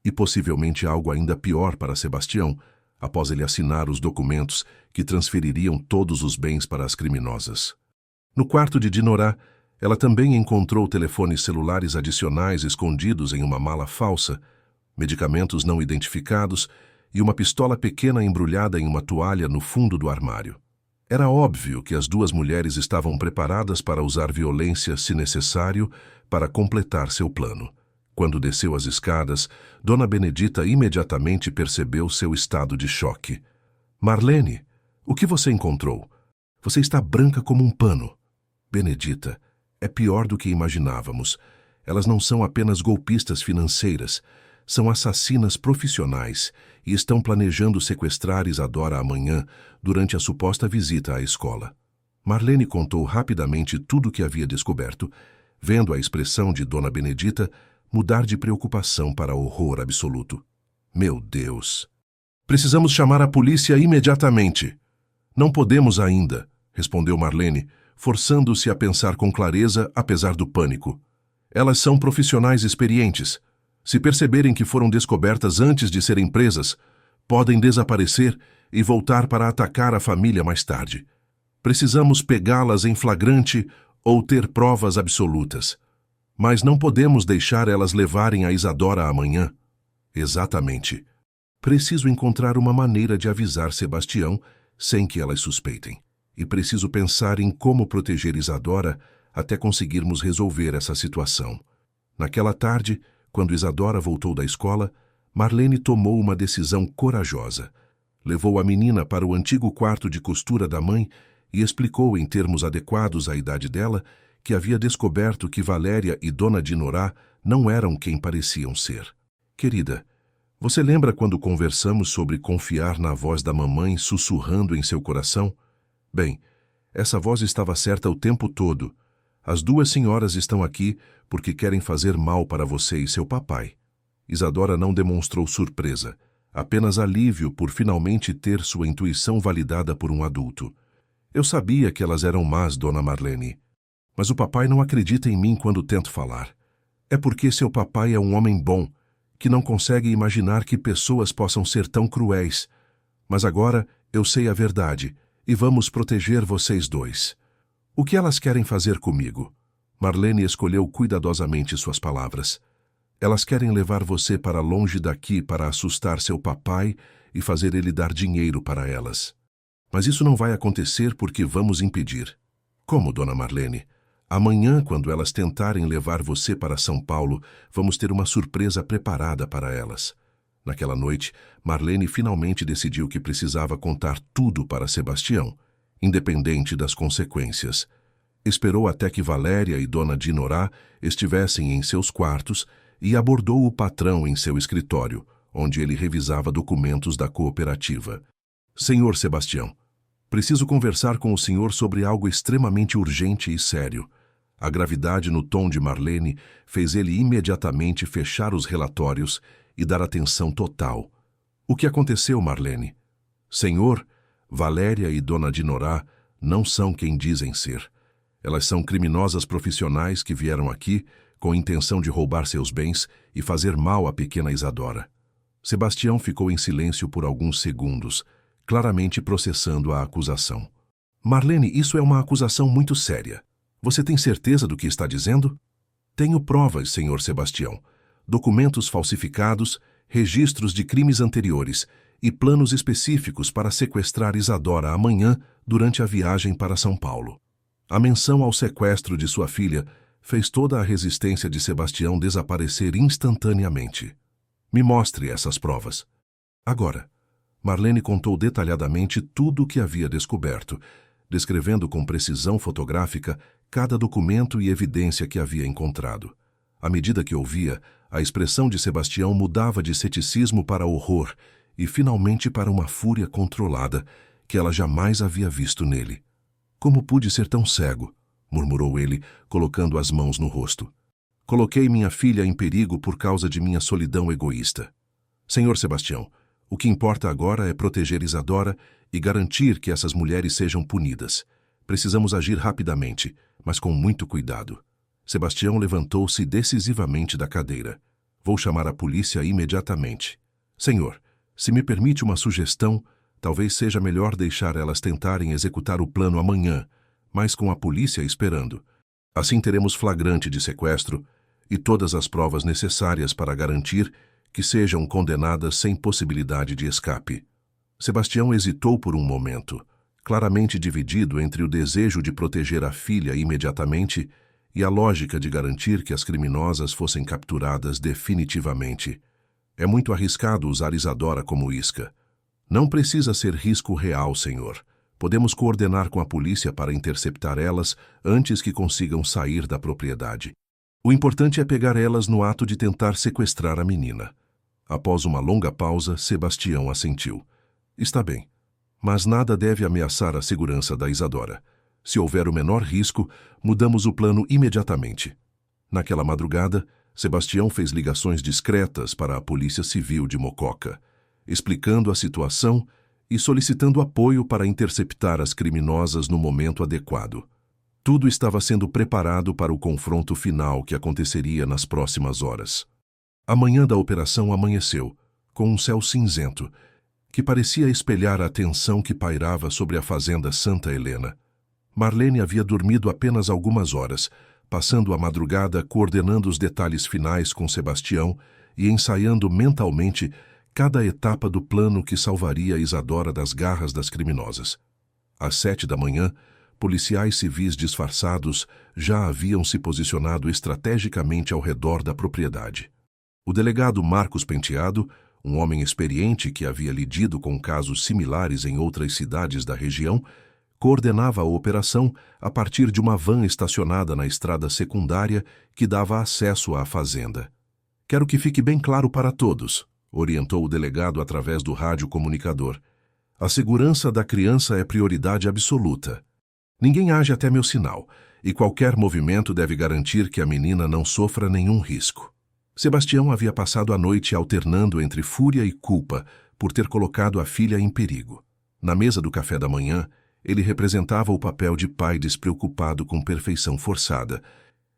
[SPEAKER 1] e possivelmente algo ainda pior para Sebastião, após ele assinar os documentos que transfeririam todos os bens para as criminosas. No quarto de Dinorah, ela também encontrou telefones celulares adicionais escondidos em uma mala falsa, medicamentos não identificados e uma pistola pequena embrulhada em uma toalha no fundo do armário. Era óbvio que as duas mulheres estavam preparadas para usar violência, se necessário, para completar seu plano. Quando desceu as escadas, Dona Benedita imediatamente percebeu seu estado de choque. Marlene, o que você encontrou? Você está branca como um pano. Benedita, é pior do que imaginávamos. Elas não são apenas golpistas financeiras, são assassinas profissionais e estão planejando sequestrar Isadora amanhã durante a suposta visita à escola. Marlene contou rapidamente tudo o que havia descoberto, vendo a expressão de Dona Benedita mudar de preocupação para horror absoluto. Meu Deus! Precisamos chamar a polícia imediatamente. Não podemos ainda, respondeu Marlene, forçando-se a pensar com clareza apesar do pânico. Elas são profissionais experientes. Se perceberem que foram descobertas antes de serem presas, podem desaparecer e voltar para atacar a família mais tarde. Precisamos pegá-las em flagrante ou ter provas absolutas. Mas não podemos deixar elas levarem a Isadora amanhã. Exatamente. Preciso encontrar uma maneira de avisar Sebastião sem que elas suspeitem. E preciso pensar em como proteger Isadora até conseguirmos resolver essa situação. Naquela tarde, quando Isadora voltou da escola, Marlene tomou uma decisão corajosa. Levou a menina para o antigo quarto de costura da mãe e explicou em termos adequados à idade dela que havia descoberto que Valéria e Dona Dinorah não eram quem pareciam ser. Querida, você lembra quando conversamos sobre confiar na voz da mamãe sussurrando em seu coração? Bem, essa voz estava certa o tempo todo. As duas senhoras estão aqui porque querem fazer mal para você e seu papai. Isadora não demonstrou surpresa, apenas alívio por finalmente ter sua intuição validada por um adulto. Eu sabia que elas eram más, Dona Marlene. Mas o papai não acredita em mim quando tento falar. É porque seu papai é um homem bom, que não consegue imaginar que pessoas possam ser tão cruéis. Mas agora eu sei a verdade, e vamos proteger vocês dois. O que elas querem fazer comigo? Marlene escolheu cuidadosamente suas palavras. Elas querem levar você para longe daqui para assustar seu papai e fazer ele dar dinheiro para elas. Mas isso não vai acontecer porque vamos impedir. Como, Dona Marlene? Amanhã, quando elas tentarem levar você para São Paulo, vamos ter uma surpresa preparada para elas. Naquela noite, Marlene finalmente decidiu que precisava contar tudo para Sebastião, independente das consequências. Esperou até que Valéria e Dona Dinorah estivessem em seus quartos e abordou o patrão em seu escritório, onde ele revisava documentos da cooperativa. Senhor Sebastião, preciso conversar com o senhor sobre algo extremamente urgente e sério. A gravidade no tom de Marlene fez ele imediatamente fechar os relatórios e dar atenção total. O que aconteceu, Marlene? Senhor, Valéria e Dona Dinorah não são quem dizem ser. Elas são criminosas profissionais que vieram aqui com a intenção de roubar seus bens e fazer mal à pequena Isadora. Sebastião ficou em silêncio por alguns segundos, claramente processando a acusação. Marlene, isso é uma acusação muito séria. Você tem certeza do que está dizendo? Tenho provas, senhor Sebastião. Documentos falsificados, registros de crimes anteriores e planos específicos para sequestrar Isadora amanhã durante a viagem para São Paulo. A menção ao sequestro de sua filha fez toda a resistência de Sebastião desaparecer instantaneamente. Me mostre essas provas. Agora. Marlene contou detalhadamente tudo o que havia descoberto, descrevendo com precisão fotográfica cada documento e evidência que havia encontrado. À medida que ouvia, a expressão de Sebastião mudava de ceticismo para horror e finalmente para uma fúria controlada que ela jamais havia visto nele. Como pude ser tão cego? Murmurou ele, colocando as mãos no rosto. Coloquei minha filha em perigo por causa de minha solidão egoísta. Senhor Sebastião, o que importa agora é proteger Isadora e garantir que essas mulheres sejam punidas. Precisamos agir rapidamente, mas com muito cuidado. Sebastião levantou-se decisivamente da cadeira. Vou chamar a polícia imediatamente. Senhor, se me permite uma sugestão, talvez seja melhor deixar elas tentarem executar o plano amanhã, mas com a polícia esperando. Assim teremos flagrante de sequestro e todas as provas necessárias para garantir que sejam condenadas sem possibilidade de escape. Sebastião hesitou por um momento, claramente dividido entre o desejo de proteger a filha imediatamente e a lógica de garantir que as criminosas fossem capturadas definitivamente. É muito arriscado usar Isadora como isca. Não precisa ser risco real, senhor. Podemos coordenar com a polícia para interceptar elas antes que consigam sair da propriedade. O importante é pegar elas no ato de tentar sequestrar a menina. Após uma longa pausa, Sebastião assentiu. Está bem, mas nada deve ameaçar a segurança da Isadora. Se houver o menor risco, mudamos o plano imediatamente. Naquela madrugada, Sebastião fez ligações discretas para a Polícia Civil de Mococa, explicando a situação e solicitando apoio para interceptar as criminosas no momento adequado. Tudo estava sendo preparado para o confronto final que aconteceria nas próximas horas. A manhã da operação amanheceu, com um céu cinzento, que parecia espelhar a tensão que pairava sobre a fazenda Santa Helena. Marlene havia dormido apenas algumas horas, passando a madrugada coordenando os detalhes finais com Sebastião e ensaiando mentalmente cada etapa do plano que salvaria Isadora das garras das criminosas. Às 7 da manhã, policiais civis disfarçados já haviam se posicionado estrategicamente ao redor da propriedade. O delegado Marcos Penteado, um homem experiente que havia lidado com casos similares em outras cidades da região, coordenava a operação a partir de uma van estacionada na estrada secundária que dava acesso à fazenda. Quero que fique bem claro para todos, orientou o delegado através do rádio comunicador. A segurança da criança é prioridade absoluta. Ninguém age até meu sinal, e qualquer movimento deve garantir que a menina não sofra nenhum risco. Sebastião havia passado a noite alternando entre fúria e culpa por ter colocado a filha em perigo. Na mesa do café da manhã, ele representava o papel de pai despreocupado com perfeição forçada,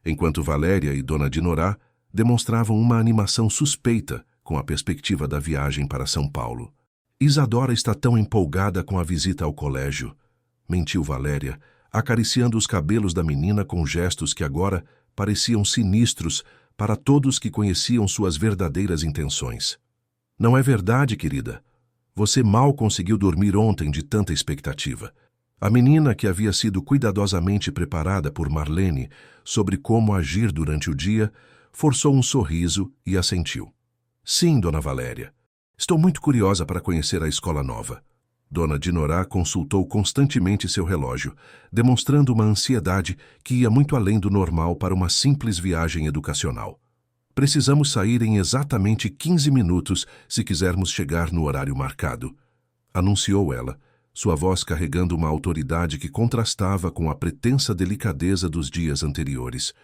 [SPEAKER 1] enquanto Valéria e Dona Dinorá demonstravam uma animação suspeita com a perspectiva da viagem para São Paulo. Isadora está tão empolgada com a visita ao colégio, mentiu Valéria, acariciando os cabelos da menina com gestos que agora pareciam sinistros para todos que conheciam suas verdadeiras intenções. Não é verdade, querida. Você mal conseguiu dormir ontem de tanta expectativa. A menina, que havia sido cuidadosamente preparada por Marlene sobre como agir durante o dia, forçou um sorriso e assentiu. Sim, Dona Valéria. Estou muito curiosa para conhecer a escola nova. Dona Dinorá consultou constantemente seu relógio, demonstrando uma ansiedade que ia muito além do normal para uma simples viagem educacional. Precisamos sair em exatamente 15 minutos se quisermos chegar no horário marcado, anunciou ela, sua voz carregando uma autoridade que contrastava com a pretensa delicadeza dos dias anteriores.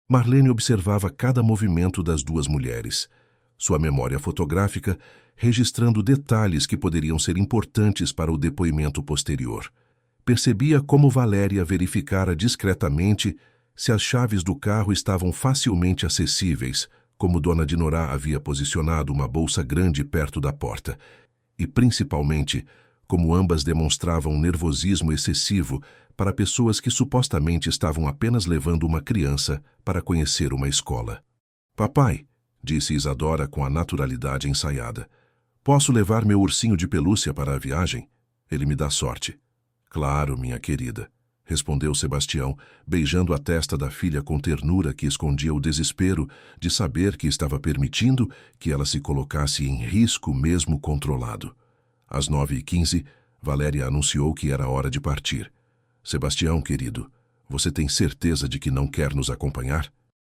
[SPEAKER 1] Marlene observava cada movimento das duas mulheres, sua memória fotográfica registrando detalhes que poderiam ser importantes para o depoimento posterior. Percebia como Valéria verificara discretamente se as chaves do carro estavam facilmente acessíveis, como Dona Dinorá havia posicionado uma bolsa grande perto da porta, e principalmente como ambas demonstravam um nervosismo excessivo para pessoas que supostamente estavam apenas levando uma criança para conhecer uma escola. Papai, disse Isadora com a naturalidade ensaiada, posso levar meu ursinho de pelúcia para a viagem? Ele me dá sorte. Claro, minha querida, respondeu Sebastião, beijando a testa da filha com ternura que escondia o desespero de saber que estava permitindo que ela se colocasse em risco mesmo controlado. Às 9h15, Valéria anunciou que era hora de partir. Sebastião, querido, você tem certeza de que não quer nos acompanhar?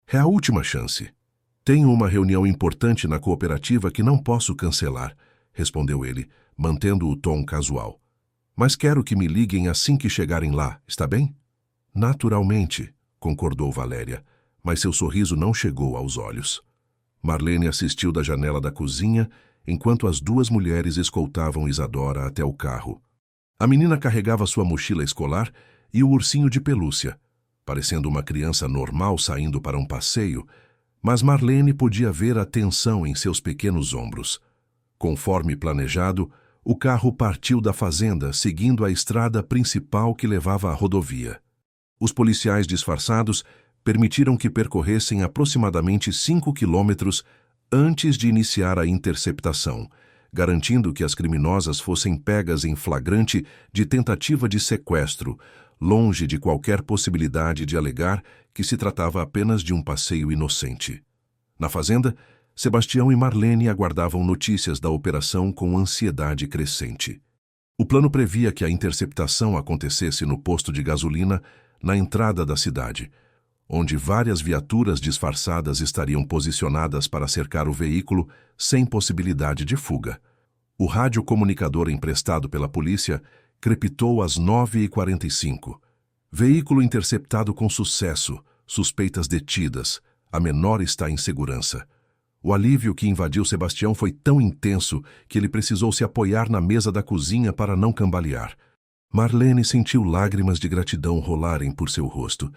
[SPEAKER 1] É a última chance. Tenho uma reunião importante na cooperativa que não posso cancelar, respondeu ele, mantendo o tom casual. Mas quero que me liguem assim que chegarem lá, está bem? Naturalmente, concordou Valéria, mas seu sorriso não chegou aos olhos. Marlene assistiu da janela da cozinha enquanto as duas mulheres escoltavam Isadora até o carro. A menina carregava sua mochila escolar e o ursinho de pelúcia, parecendo uma criança normal saindo para um passeio, mas Marlene podia ver a tensão em seus pequenos ombros. Conforme planejado, o carro partiu da fazenda, seguindo a estrada principal que levava à rodovia. Os policiais disfarçados permitiram que percorressem aproximadamente 5 quilômetros antes de iniciar a interceptação, garantindo que as criminosas fossem pegas em flagrante de tentativa de sequestro, longe de qualquer possibilidade de alegar que se tratava apenas de um passeio inocente. Na fazenda, Sebastião e Marlene aguardavam notícias da operação com ansiedade crescente. O plano previa que a interceptação acontecesse no posto de gasolina na entrada da cidade, onde várias viaturas disfarçadas estariam posicionadas para cercar o veículo sem possibilidade de fuga. O radiocomunicador emprestado pela polícia crepitou às 9h45. Veículo interceptado com sucesso, suspeitas detidas, a menor está em segurança. O alívio que invadiu Sebastião foi tão intenso que ele precisou se apoiar na mesa da cozinha para não cambalear. Marlene sentiu lágrimas de gratidão rolarem por seu rosto,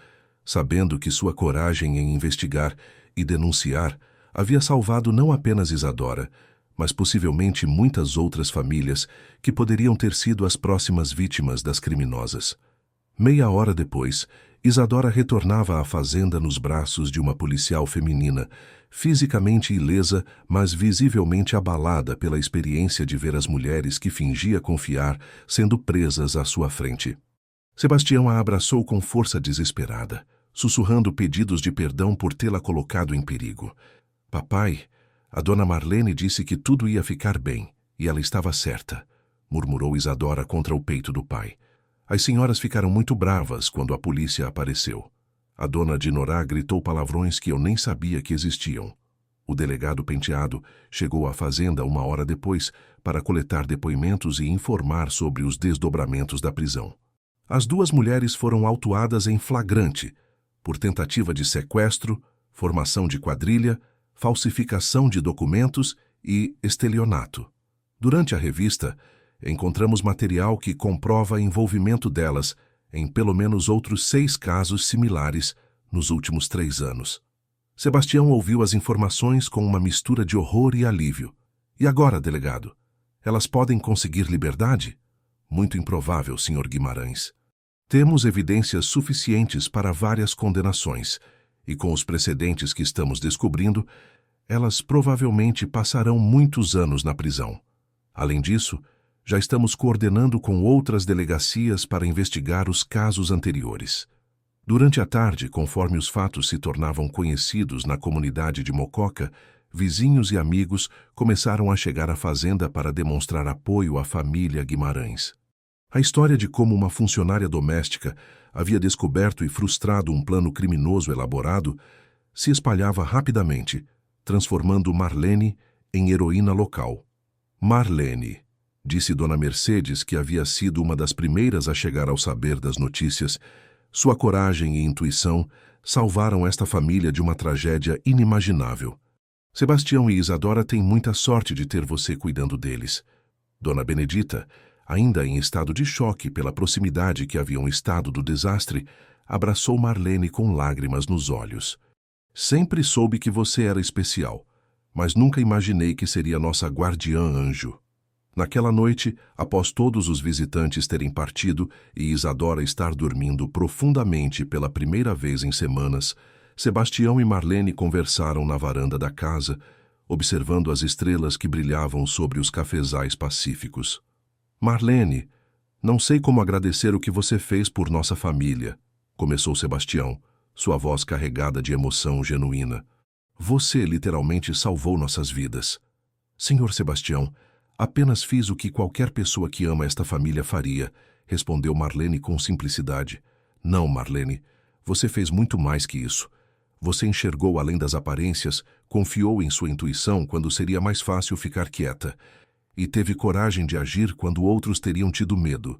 [SPEAKER 1] sabendo que sua coragem em investigar e denunciar havia salvado não apenas Isadora, mas possivelmente muitas outras famílias que poderiam ter sido as próximas vítimas das criminosas. Meia hora depois, Isadora retornava à fazenda nos braços de uma policial feminina, fisicamente ilesa, mas visivelmente abalada pela experiência de ver as mulheres que fingia confiar sendo presas à sua frente. Sebastião a abraçou com força desesperada, sussurrando pedidos de perdão por tê-la colocado em perigo. Papai, a dona Marlene disse que tudo ia ficar bem, e ela estava certa, murmurou Isadora contra o peito do pai. As senhoras ficaram muito bravas quando a polícia apareceu. A dona Dinorá gritou palavrões que eu nem sabia que existiam. O delegado Penteado chegou à fazenda 1 hora depois para coletar depoimentos e informar sobre os desdobramentos da prisão. As duas mulheres foram autuadas em flagrante por tentativa de sequestro, formação de quadrilha, falsificação de documentos e estelionato. Durante a revista, encontramos material que comprova envolvimento delas em pelo menos outros 6 casos similares nos últimos 3 anos. Sebastião ouviu as informações com uma mistura de horror e alívio. E agora, delegado? Elas podem conseguir liberdade? Muito improvável, Sr. Guimarães. Temos evidências suficientes para várias condenações, e com os precedentes que estamos descobrindo, elas provavelmente passarão muitos anos na prisão. Além disso, já estamos coordenando com outras delegacias para investigar os casos anteriores. Durante a tarde, conforme os fatos se tornavam conhecidos na comunidade de Mococa, vizinhos e amigos começaram a chegar à fazenda para demonstrar apoio à família Guimarães. A história de como uma funcionária doméstica havia descoberto e frustrado um plano criminoso elaborado se espalhava rapidamente, transformando Marlene em heroína local. Marlene, disse Dona Mercedes, que havia sido uma das primeiras a chegar ao saber das notícias. Sua coragem e intuição salvaram esta família de uma tragédia inimaginável. Sebastião e Isadora têm muita sorte de ter você cuidando deles. Dona Benedita, ainda em estado de choque pela proximidade que haviam estado do desastre, abraçou Marlene com lágrimas nos olhos. Sempre soube que você era especial, mas nunca imaginei que seria nossa guardiã anjo. Naquela noite, após todos os visitantes terem partido e Isadora estar dormindo profundamente pela primeira vez em semanas, Sebastião e Marlene conversaram na varanda da casa, observando as estrelas que brilhavam sobre os cafezais pacíficos. Marlene, Não sei como agradecer o que você fez por nossa família, começou Sebastião, sua voz carregada de emoção genuína. Você literalmente salvou nossas vidas. Senhor Sebastião, apenas fiz o que qualquer pessoa que ama esta família faria, respondeu Marlene com simplicidade. Não, Marlene, você fez muito mais que isso. Você enxergou além das aparências, confiou em sua intuição quando seria mais fácil ficar quieta, e teve coragem de agir quando outros teriam tido medo.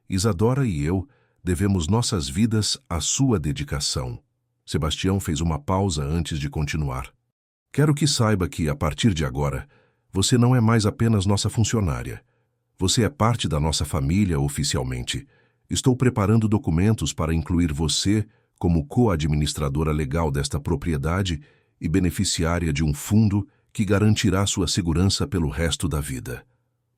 [SPEAKER 1] Isadora e eu devemos nossas vidas à sua dedicação. Sebastião fez uma pausa antes de continuar. Quero que saiba que, a partir de agora, você não é mais apenas nossa funcionária. Você é parte da nossa família oficialmente. Estou preparando documentos para incluir você como co-administradora legal desta propriedade e beneficiária de um fundo que garantirá sua segurança pelo resto da vida.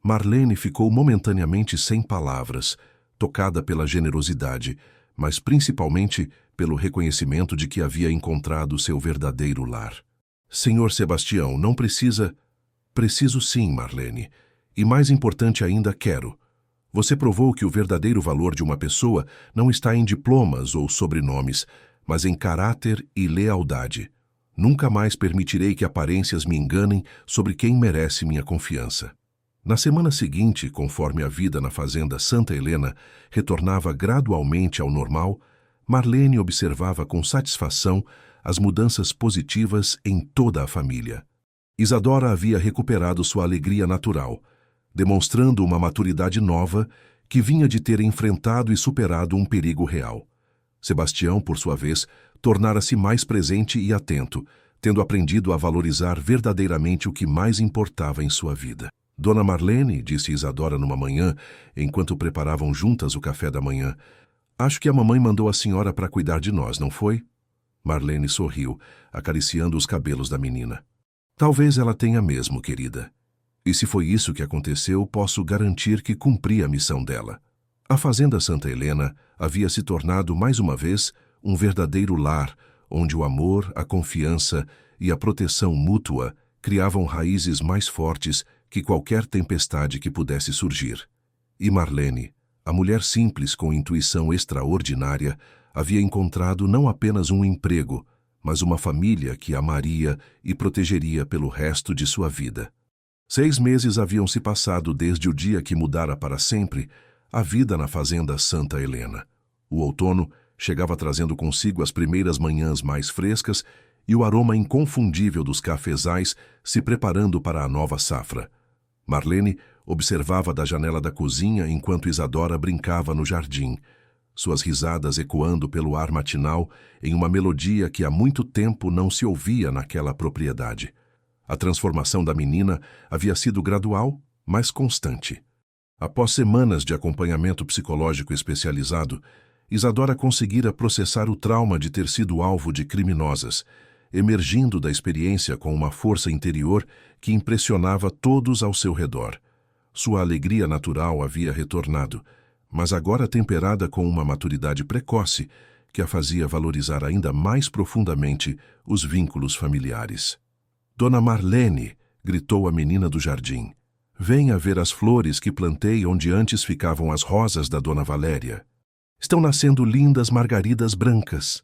[SPEAKER 1] Marlene ficou momentaneamente sem palavras, tocada pela generosidade, mas principalmente pelo reconhecimento de que havia encontrado seu verdadeiro lar. Senhor Sebastião, não precisa... Preciso sim, Marlene. E mais importante ainda, quero. Você provou que o verdadeiro valor de uma pessoa não está em diplomas ou sobrenomes, mas em caráter e lealdade. Nunca mais permitirei que aparências me enganem sobre quem merece minha confiança. Na semana seguinte, conforme a vida na fazenda Santa Helena retornava gradualmente ao normal, Marlene observava com satisfação as mudanças positivas em toda a família. Isadora havia recuperado sua alegria natural, demonstrando uma maturidade nova que vinha de ter enfrentado e superado um perigo real. Sebastião, por sua vez, tornara-se mais presente e atento, tendo aprendido a valorizar verdadeiramente o que mais importava em sua vida. Dona Marlene, disse Isadora numa manhã, enquanto preparavam juntas o café da manhã, acho que a mamãe mandou a senhora para cuidar de nós, não foi? Marlene sorriu, acariciando os cabelos da menina. Talvez ela tenha mesmo, querida. E se foi isso que aconteceu, posso garantir que cumpri a missão dela. A Fazenda Santa Helena havia se tornado, mais uma vez, um verdadeiro lar, onde o amor, a confiança e a proteção mútua criavam raízes mais fortes que qualquer tempestade que pudesse surgir. E Marlene, a mulher simples com intuição extraordinária, havia encontrado não apenas um emprego, mas uma família que amaria e protegeria pelo resto de sua vida. 6 meses haviam se passado desde o dia que mudara para sempre a vida na Fazenda Santa Helena. O outono chegava trazendo consigo as primeiras manhãs mais frescas e o aroma inconfundível dos cafezais se preparando para a nova safra. Marlene observava da janela da cozinha enquanto Isadora brincava no jardim, suas risadas ecoando pelo ar matinal em uma melodia que há muito tempo não se ouvia naquela propriedade. A transformação da menina havia sido gradual, mas constante. Após semanas de acompanhamento psicológico especializado, Isadora conseguira processar o trauma de ter sido alvo de criminosas, emergindo da experiência com uma força interior que impressionava todos ao seu redor. Sua alegria natural havia retornado, mas agora temperada com uma maturidade precoce que a fazia valorizar ainda mais profundamente os vínculos familiares. Dona Marlene, gritou a menina do jardim, venha ver as flores que plantei onde antes ficavam as rosas da Dona Valéria. Estão nascendo lindas margaridas brancas.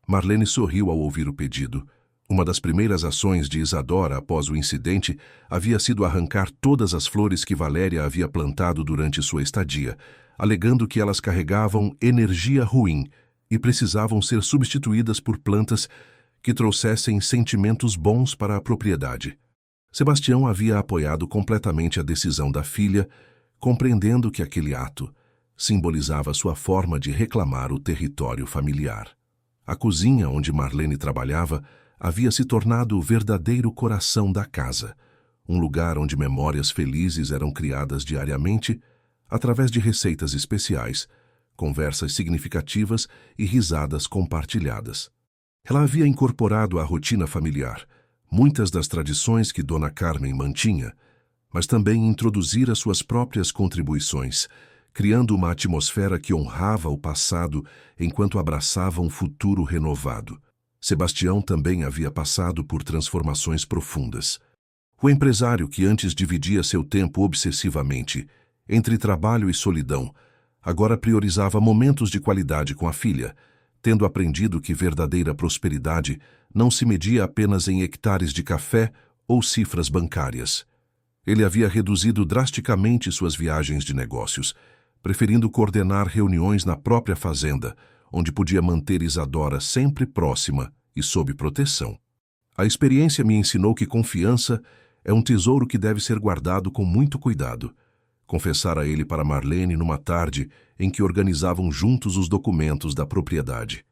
[SPEAKER 1] Marlene sorriu ao ouvir o pedido. Uma das primeiras ações de Isadora após o incidente havia sido arrancar todas as flores que Valéria havia plantado durante sua estadia, alegando que elas carregavam energia ruim e precisavam ser substituídas por plantas que trouxessem sentimentos bons para a propriedade. Sebastião havia apoiado completamente a decisão da filha, compreendendo que aquele ato simbolizava sua forma de reclamar o território familiar. A cozinha onde Marlene trabalhava havia se tornado o verdadeiro coração da casa, um lugar onde memórias felizes eram criadas diariamente através de receitas especiais, conversas significativas e risadas compartilhadas. Ela havia incorporado à rotina familiar muitas das tradições que Dona Carmen mantinha, mas também introduzira suas próprias contribuições, criando uma atmosfera que honrava o passado enquanto abraçava um futuro renovado. Sebastião também havia passado por transformações profundas. O empresário que antes dividia seu tempo obsessivamente entre trabalho e solidão, Agora priorizava momentos de qualidade com a filha, tendo aprendido que verdadeira prosperidade não se media apenas em hectares de café ou cifras bancárias. Ele havia reduzido drasticamente suas viagens de negócios, preferindo coordenar reuniões na própria fazenda, onde podia manter Isadora sempre próxima e sob proteção. A experiência me ensinou que confiança é um tesouro que deve ser guardado com muito cuidado. Confessara ele para Marlene numa tarde em que organizavam juntos os documentos da propriedade.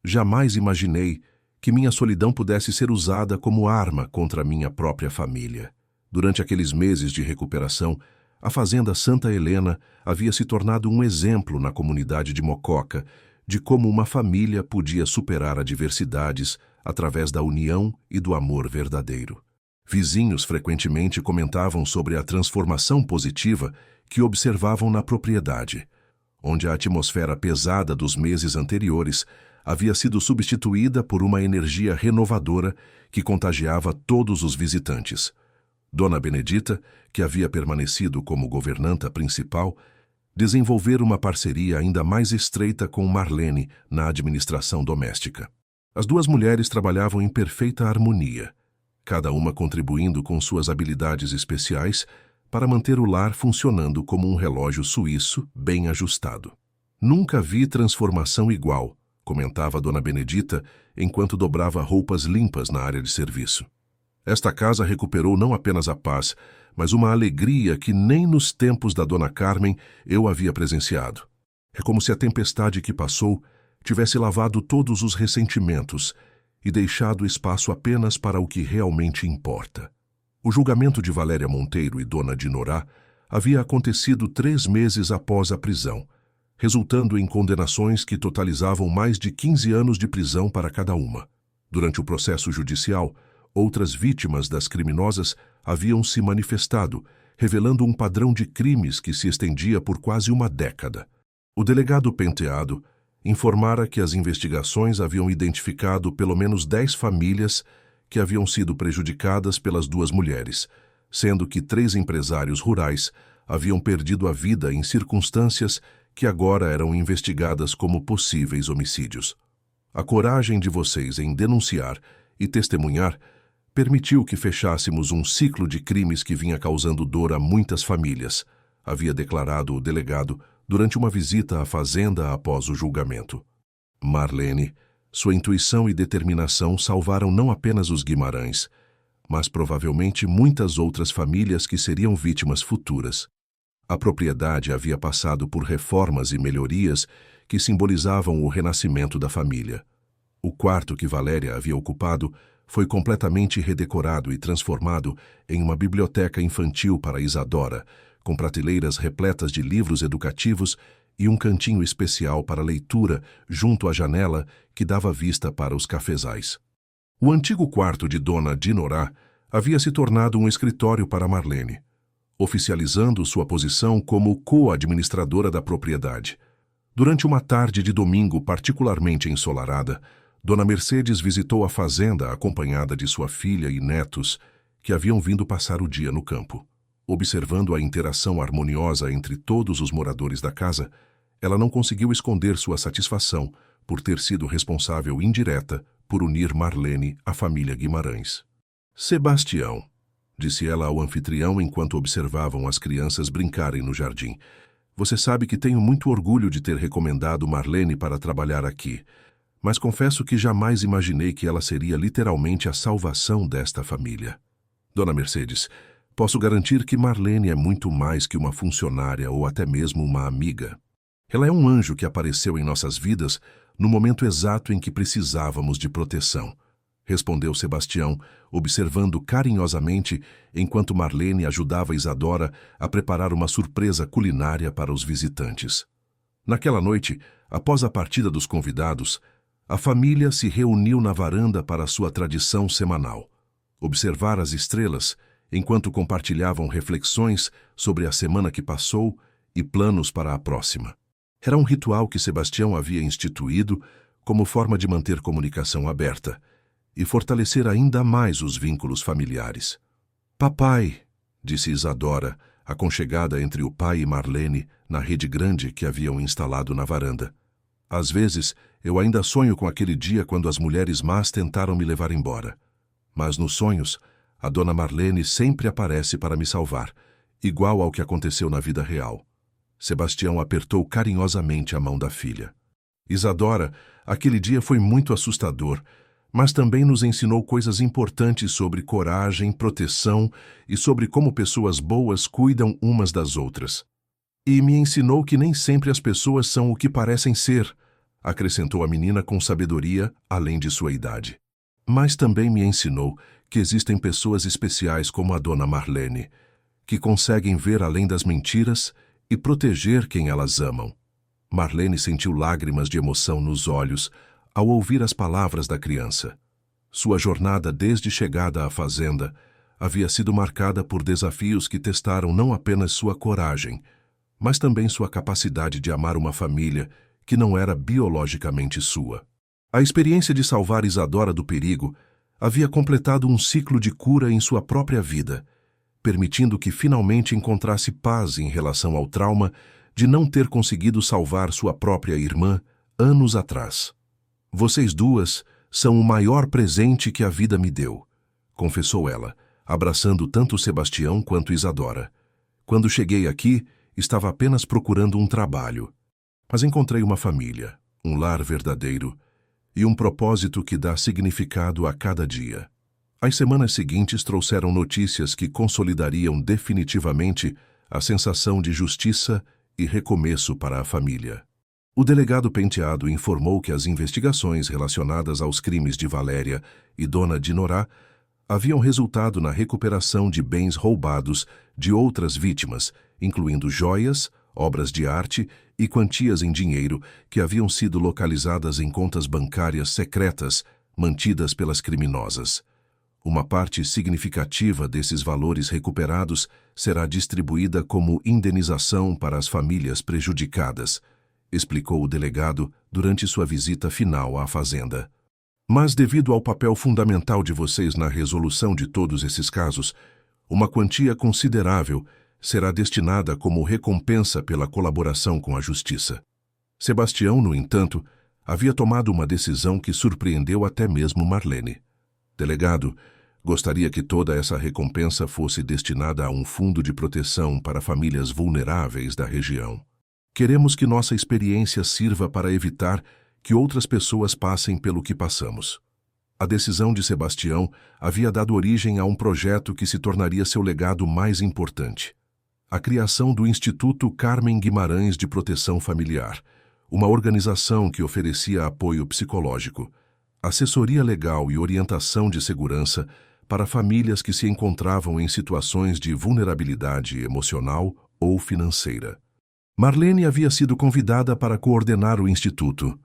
[SPEAKER 1] Jamais imaginei que minha solidão pudesse ser usada como arma contra minha própria família. Durante aqueles meses de recuperação, a Fazenda Santa Helena havia se tornado um exemplo na comunidade de Mococa de como uma família podia superar adversidades através da união e do amor verdadeiro. Vizinhos frequentemente comentavam sobre a transformação positiva que observavam na propriedade, onde a atmosfera pesada dos meses anteriores havia sido substituída por uma energia renovadora que contagiava todos os visitantes. Dona Benedita, que havia permanecido como governanta principal, desenvolvera uma parceria ainda mais estreita com Marlene na administração doméstica. As duas mulheres trabalhavam em perfeita harmonia, cada uma contribuindo com suas habilidades especiais para manter o lar funcionando como um relógio suíço bem ajustado. Nunca vi transformação igual, comentava Dona Benedita enquanto dobrava roupas limpas na área de serviço. Esta casa recuperou não apenas a paz, mas uma alegria que nem nos tempos da Dona Carmen eu havia presenciado. É como se a tempestade que passou tivesse lavado todos os ressentimentos e deixado espaço apenas para o que realmente importa. O julgamento de Valéria Monteiro e Dona Dinorá havia acontecido 3 meses após a prisão, resultando em condenações que totalizavam mais de 15 anos de prisão para cada uma. Durante o processo judicial, outras vítimas das criminosas haviam se manifestado, revelando um padrão de crimes que se estendia por quase uma década. O delegado Penteado informara que as investigações haviam identificado pelo menos 10 famílias que haviam sido prejudicadas pelas duas mulheres, sendo que 3 empresários rurais haviam perdido a vida em circunstâncias que agora eram investigadas como possíveis homicídios. A coragem de vocês em denunciar e testemunhar permitiu que fechássemos um ciclo de crimes que vinha causando dor a muitas famílias, havia declarado o delegado durante uma visita à fazenda após o julgamento. Marlene, sua intuição e determinação salvaram não apenas os Guimarães, mas provavelmente muitas outras famílias que seriam vítimas futuras. A propriedade havia passado por reformas e melhorias que simbolizavam o renascimento da família. O quarto que Valéria havia ocupado foi completamente redecorado e transformado em uma biblioteca infantil para Isadora, com prateleiras repletas de livros educativos e um cantinho especial para leitura junto à janela que dava vista para os cafezais. O antigo quarto de Dona Dinorá havia se tornado um escritório para Marlene, oficializando sua posição como co-administradora da propriedade. Durante uma tarde de domingo particularmente ensolarada, Dona Mercedes visitou a fazenda acompanhada de sua filha e netos, que haviam vindo passar o dia no campo. Observando a interação harmoniosa entre todos os moradores da casa, ela não conseguiu esconder sua satisfação por ter sido responsável indireta por unir Marlene à família Guimarães. Sebastião, disse ela ao anfitrião enquanto observavam as crianças brincarem no jardim, você sabe que tenho muito orgulho de ter recomendado Marlene para trabalhar aqui, mas confesso que jamais imaginei que ela seria literalmente a salvação desta família. Dona Mercedes, posso garantir que Marlene é muito mais que uma funcionária ou até mesmo uma amiga. Ela é um anjo que apareceu em nossas vidas no momento exato em que precisávamos de proteção, respondeu Sebastião, observando carinhosamente enquanto Marlene ajudava Isadora a preparar uma surpresa culinária para os visitantes. Naquela noite, após a partida dos convidados, a família se reuniu na varanda para sua tradição semanal. Observar as estrelas enquanto compartilhavam reflexões sobre a semana que passou e planos para a próxima. Era um ritual que Sebastião havia instituído como forma de manter comunicação aberta e fortalecer ainda mais os vínculos familiares. Papai, disse Isadora, aconchegada entre o pai e Marlene na rede grande que haviam instalado na varanda. Às vezes, eu ainda sonho com aquele dia quando as mulheres más tentaram me levar embora. Mas nos sonhos, a dona Marlene sempre aparece para me salvar, igual ao que aconteceu na vida real. Sebastião apertou carinhosamente a mão da filha. Isadora, aquele dia foi muito assustador, mas também nos ensinou coisas importantes sobre coragem, proteção e sobre como pessoas boas cuidam umas das outras. E me ensinou que nem sempre as pessoas são o que parecem ser, acrescentou a menina com sabedoria, além de sua idade. Mas também me ensinou que existem pessoas especiais como a dona Marlene, que conseguem ver além das mentiras e proteger quem elas amam. Marlene sentiu lágrimas de emoção nos olhos ao ouvir as palavras da criança. Sua jornada desde chegada à fazenda havia sido marcada por desafios que testaram não apenas sua coragem, mas também sua capacidade de amar uma família que não era biologicamente sua. A experiência de salvar Isadora do perigo havia completado um ciclo de cura em sua própria vida, permitindo que finalmente encontrasse paz em relação ao trauma de não ter conseguido salvar sua própria irmã anos atrás. Vocês duas são o maior presente que a vida me deu, confessou ela, abraçando tanto Sebastião quanto Isadora. Quando cheguei aqui, estava apenas procurando um trabalho, mas encontrei uma família, um lar verdadeiro e um propósito que dá significado a cada dia. As semanas seguintes trouxeram notícias que consolidariam definitivamente a sensação de justiça e recomeço para a família. O delegado Penteado informou que as investigações relacionadas aos crimes de Valéria e Dona Dinorá haviam resultado na recuperação de bens roubados de outras vítimas, incluindo joias, obras de arte e quantias em dinheiro que haviam sido localizadas em contas bancárias secretas mantidas pelas criminosas. Uma parte significativa desses valores recuperados será distribuída como indenização para as famílias prejudicadas, explicou o delegado durante sua visita final à fazenda. Mas devido ao papel fundamental de vocês na resolução de todos esses casos, uma quantia considerável será destinada como recompensa pela colaboração com a justiça. Sebastião, no entanto, havia tomado uma decisão que surpreendeu até mesmo Marlene. Delegado, gostaria que toda essa recompensa fosse destinada a um fundo de proteção para famílias vulneráveis da região. Queremos que nossa experiência sirva para evitar que outras pessoas passem pelo que passamos. A decisão de Sebastião havia dado origem a um projeto que se tornaria seu legado mais importante: a criação do Instituto Carmen Guimarães de Proteção Familiar, uma organização que oferecia apoio psicológico, assessoria legal e orientação de segurança para famílias que se encontravam em situações de vulnerabilidade emocional ou financeira. Marlene havia sido convidada para coordenar o Instituto,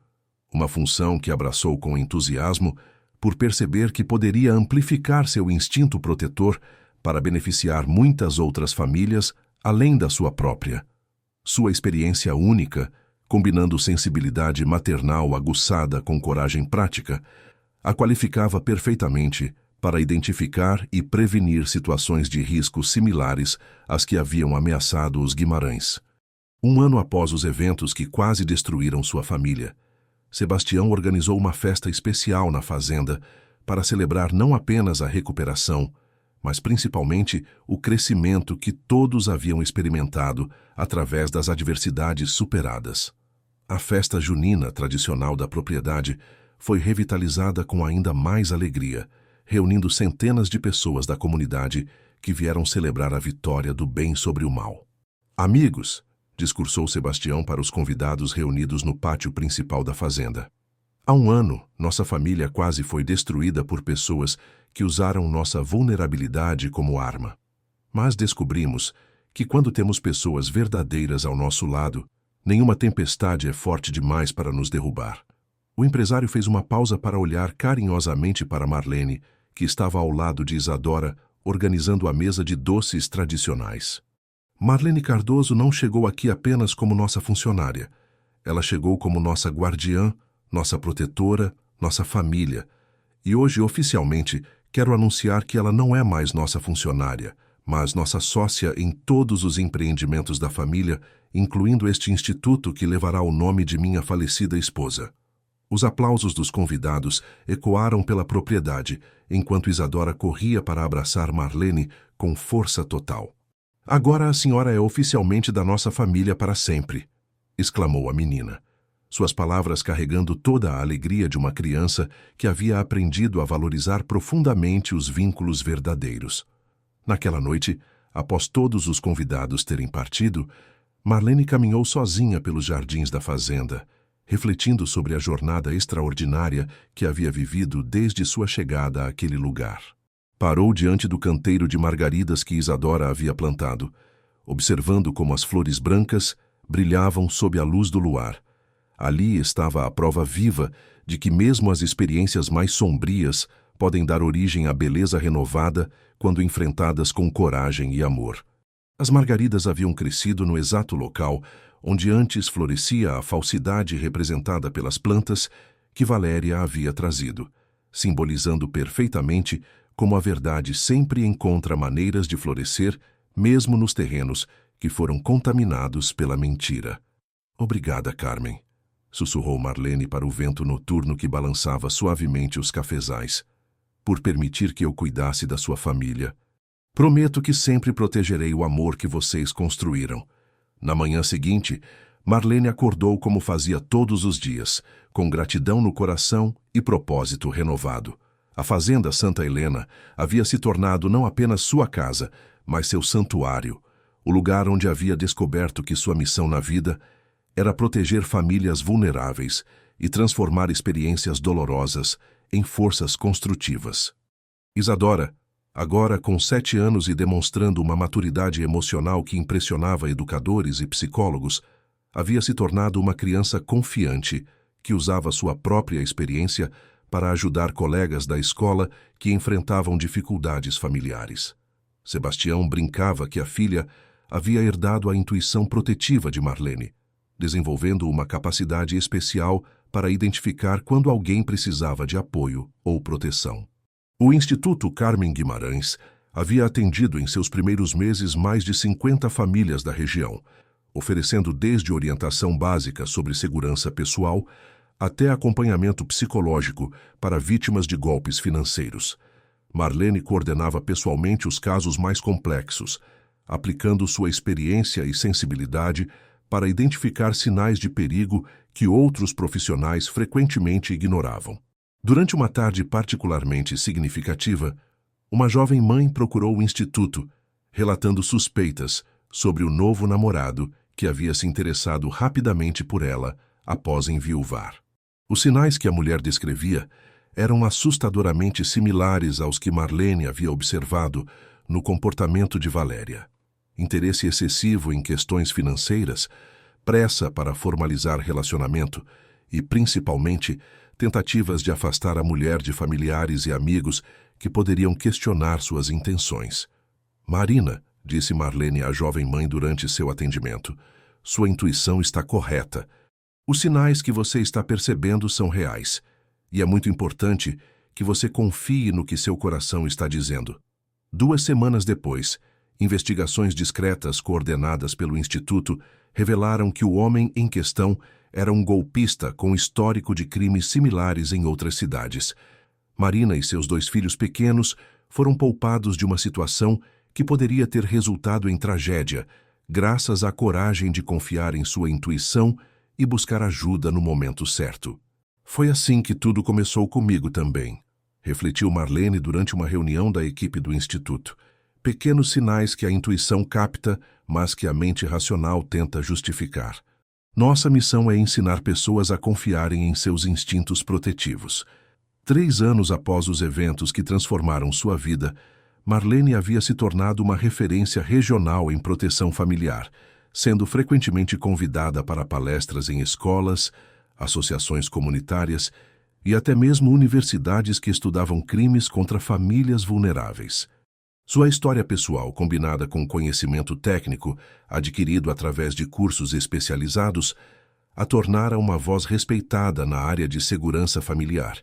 [SPEAKER 1] uma função que abraçou com entusiasmo por perceber que poderia amplificar seu instinto protetor para beneficiar muitas outras famílias além da sua própria. Sua experiência única, combinando sensibilidade maternal aguçada com coragem prática, a qualificava perfeitamente para identificar e prevenir situações de risco similares às que haviam ameaçado os Guimarães. Um ano após os eventos que quase destruíram sua família, Sebastião organizou uma festa especial na fazenda para celebrar não apenas a recuperação, mas principalmente o crescimento que todos haviam experimentado através das adversidades superadas. A festa junina tradicional da propriedade foi revitalizada com ainda mais alegria, reunindo centenas de pessoas da comunidade que vieram celebrar a vitória do bem sobre o mal. Amigos, discursou Sebastião para os convidados reunidos no pátio principal da fazenda. Há um ano, nossa família quase foi destruída por pessoas que usaram nossa vulnerabilidade como arma. Mas descobrimos que quando temos pessoas verdadeiras ao nosso lado, nenhuma tempestade é forte demais para nos derrubar. O empresário fez uma pausa para olhar carinhosamente para Marlene, que estava ao lado de Isadora, organizando a mesa de doces tradicionais. Marlene Cardoso não chegou aqui apenas como nossa funcionária. Ela chegou como nossa guardiã, nossa protetora, nossa família. E hoje, oficialmente, quero anunciar que ela não é mais nossa funcionária, mas nossa sócia em todos os empreendimentos da família, incluindo este instituto que levará o nome de minha falecida esposa. Os aplausos dos convidados ecoaram pela propriedade, enquanto Isadora corria para abraçar Marlene com força total. "Agora a senhora é oficialmente da nossa família para sempre", exclamou a menina, suas palavras carregando toda a alegria de uma criança que havia aprendido a valorizar profundamente os vínculos verdadeiros. Naquela noite, após todos os convidados terem partido, Marlene caminhou sozinha pelos jardins da fazenda, refletindo sobre a jornada extraordinária que havia vivido desde sua chegada àquele lugar. Parou diante do canteiro de margaridas que Isadora havia plantado, observando como as flores brancas brilhavam sob a luz do luar. Ali estava a prova viva de que mesmo as experiências mais sombrias podem dar origem à beleza renovada quando enfrentadas com coragem e amor. As margaridas haviam crescido no exato local onde antes florescia a falsidade representada pelas plantas que Valéria havia trazido, simbolizando perfeitamente como a verdade sempre encontra maneiras de florescer, mesmo nos terrenos que foram contaminados pela mentira. "Obrigada, Carmen", sussurrou Marlene para o vento noturno que balançava suavemente os cafezais, "por permitir que eu cuidasse da sua família. Prometo que sempre protegerei o amor que vocês construíram." Na manhã seguinte, Marlene acordou como fazia todos os dias, com gratidão no coração e propósito renovado. A fazenda Santa Helena havia se tornado não apenas sua casa, mas seu santuário, o lugar onde havia descoberto que sua missão na vida era proteger famílias vulneráveis e transformar experiências dolorosas em forças construtivas. Isadora, agora com 7 anos e demonstrando uma maturidade emocional que impressionava educadores e psicólogos, havia se tornado uma criança confiante que usava sua própria experiência para ajudar colegas da escola que enfrentavam dificuldades familiares. Sebastião brincava que a filha havia herdado a intuição protetiva de Marlene, desenvolvendo uma capacidade especial para identificar quando alguém precisava de apoio ou proteção. O Instituto Carmen Guimarães havia atendido em seus primeiros meses mais de 50 famílias da região, oferecendo desde orientação básica sobre segurança pessoal até acompanhamento psicológico para vítimas de golpes financeiros. Marlene coordenava pessoalmente os casos mais complexos, aplicando sua experiência e sensibilidade para identificar sinais de perigo que outros profissionais frequentemente ignoravam. Durante uma tarde particularmente significativa, uma jovem mãe procurou o instituto, relatando suspeitas sobre o novo namorado que havia se interessado rapidamente por ela após enviuvar. Os sinais que a mulher descrevia eram assustadoramente similares aos que Marlene havia observado no comportamento de Valéria. Interesse excessivo em questões financeiras, pressa para formalizar relacionamento e, principalmente, tentativas de afastar a mulher de familiares e amigos que poderiam questionar suas intenções. "Marina", disse Marlene à jovem mãe durante seu atendimento, "sua intuição está correta. Os sinais que você está percebendo são reais, e é muito importante que você confie no que seu coração está dizendo." 2 semanas depois, investigações discretas coordenadas pelo Instituto revelaram que o homem em questão era um golpista com histórico de crimes similares em outras cidades. Marina e seus 2 filhos pequenos foram poupados de uma situação que poderia ter resultado em tragédia, graças à coragem de confiar em sua intuição e buscar ajuda no momento certo. "Foi assim que tudo começou comigo também", refletiu Marlene durante uma reunião da equipe do Instituto. "Pequenos sinais que a intuição capta, mas que a mente racional tenta justificar. Nossa missão é ensinar pessoas a confiarem em seus instintos protetivos." 3 anos após os eventos que transformaram sua vida, Marlene havia se tornado uma referência regional em proteção familiar, sendo frequentemente convidada para palestras em escolas, associações comunitárias e até mesmo universidades que estudavam crimes contra famílias vulneráveis. Sua história pessoal, combinada com conhecimento técnico adquirido através de cursos especializados, a tornara uma voz respeitada na área de segurança familiar.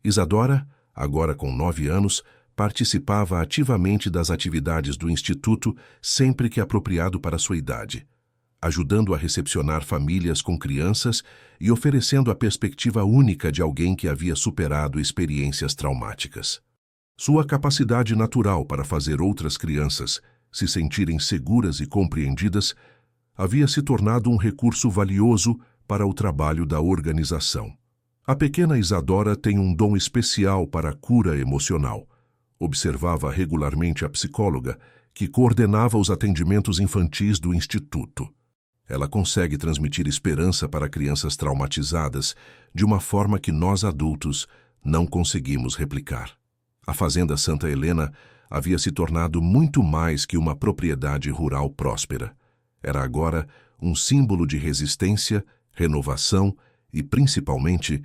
[SPEAKER 1] Isadora, agora com 9 anos, participava ativamente das atividades do Instituto sempre que apropriado para sua idade, ajudando a recepcionar famílias com crianças e oferecendo a perspectiva única de alguém que havia superado experiências traumáticas. Sua capacidade natural para fazer outras crianças se sentirem seguras e compreendidas havia se tornado um recurso valioso para o trabalho da organização. A pequena Isadora tem um dom especial para a cura emocional. Observava regularmente a psicóloga, que coordenava os atendimentos infantis do Instituto. Ela consegue transmitir esperança para crianças traumatizadas de uma forma que nós adultos não conseguimos replicar. A Fazenda Santa Helena havia se tornado muito mais que uma propriedade rural próspera. Era agora um símbolo de resistência, renovação e, principalmente,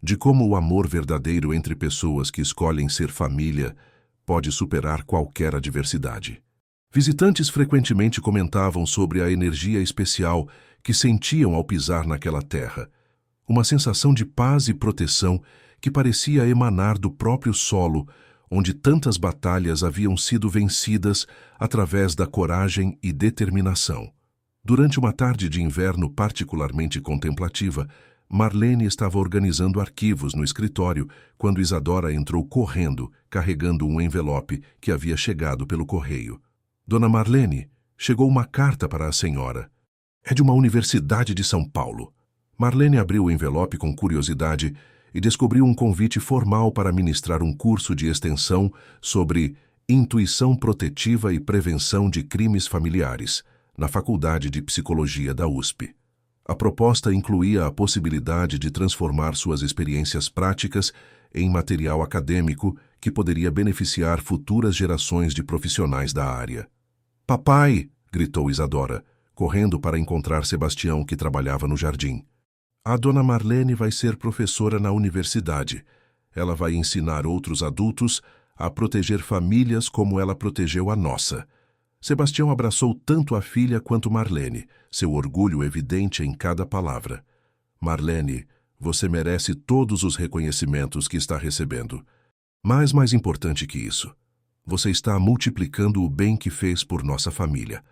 [SPEAKER 1] de como o amor verdadeiro entre pessoas que escolhem ser família pode superar qualquer adversidade. Visitantes frequentemente comentavam sobre a energia especial que sentiam ao pisar naquela terra, uma sensação de paz e proteção que parecia emanar do próprio solo, onde tantas batalhas haviam sido vencidas através da coragem e determinação. Durante uma tarde de inverno particularmente contemplativa, Marlene estava organizando arquivos no escritório quando Isadora entrou correndo, carregando um envelope que havia chegado pelo correio. Dona Marlene, chegou uma carta para a senhora. É de uma universidade de São Paulo. Marlene abriu o envelope com curiosidade e descobriu um convite formal para ministrar um curso de extensão sobre intuição protetiva e prevenção de crimes familiares, na Faculdade de Psicologia da USP. A proposta incluía a possibilidade de transformar suas experiências práticas em material acadêmico que poderia beneficiar futuras gerações de profissionais da área. "Papai!" gritou Isadora, correndo para encontrar Sebastião, que trabalhava no jardim. "A dona Marlene vai ser professora na universidade. Ela vai ensinar outros adultos a proteger famílias como ela protegeu a nossa." Sebastião abraçou tanto a filha quanto Marlene, seu orgulho evidente em cada palavra. "Marlene, você merece todos os reconhecimentos que está recebendo. Mas mais importante que isso, você está multiplicando o bem que fez por nossa família,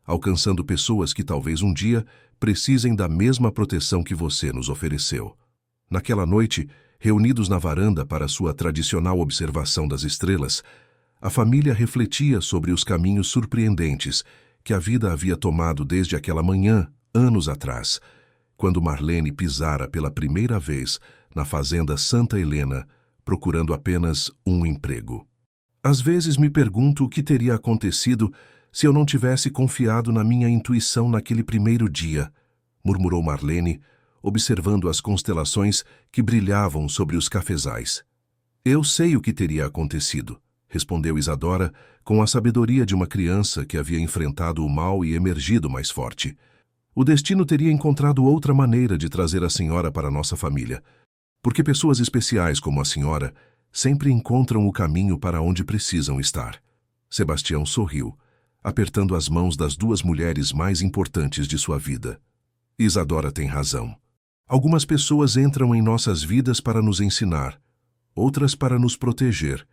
[SPEAKER 1] alcançando pessoas que talvez um dia precisem da mesma proteção que você nos ofereceu." Naquela noite, reunidos na varanda para sua tradicional observação das estrelas, a família refletia sobre os caminhos surpreendentes que a vida havia tomado desde aquela manhã, anos atrás, quando Marlene pisara pela primeira vez na Fazenda Santa Helena, procurando apenas um emprego. "Às vezes me pergunto o que teria acontecido se eu não tivesse confiado na minha intuição naquele primeiro dia", murmurou Marlene, observando as constelações que brilhavam sobre os cafezais. "Eu sei o que teria acontecido", respondeu Isadora com a sabedoria de uma criança que havia enfrentado o mal e emergido mais forte. "O destino teria encontrado outra maneira de trazer a senhora para nossa família, porque pessoas especiais como a senhora sempre encontram o caminho para onde precisam estar." Sebastião sorriu, apertando as mãos das duas mulheres mais importantes de sua vida. "Isadora tem razão. Algumas pessoas entram em nossas vidas para nos ensinar, outras para nos proteger,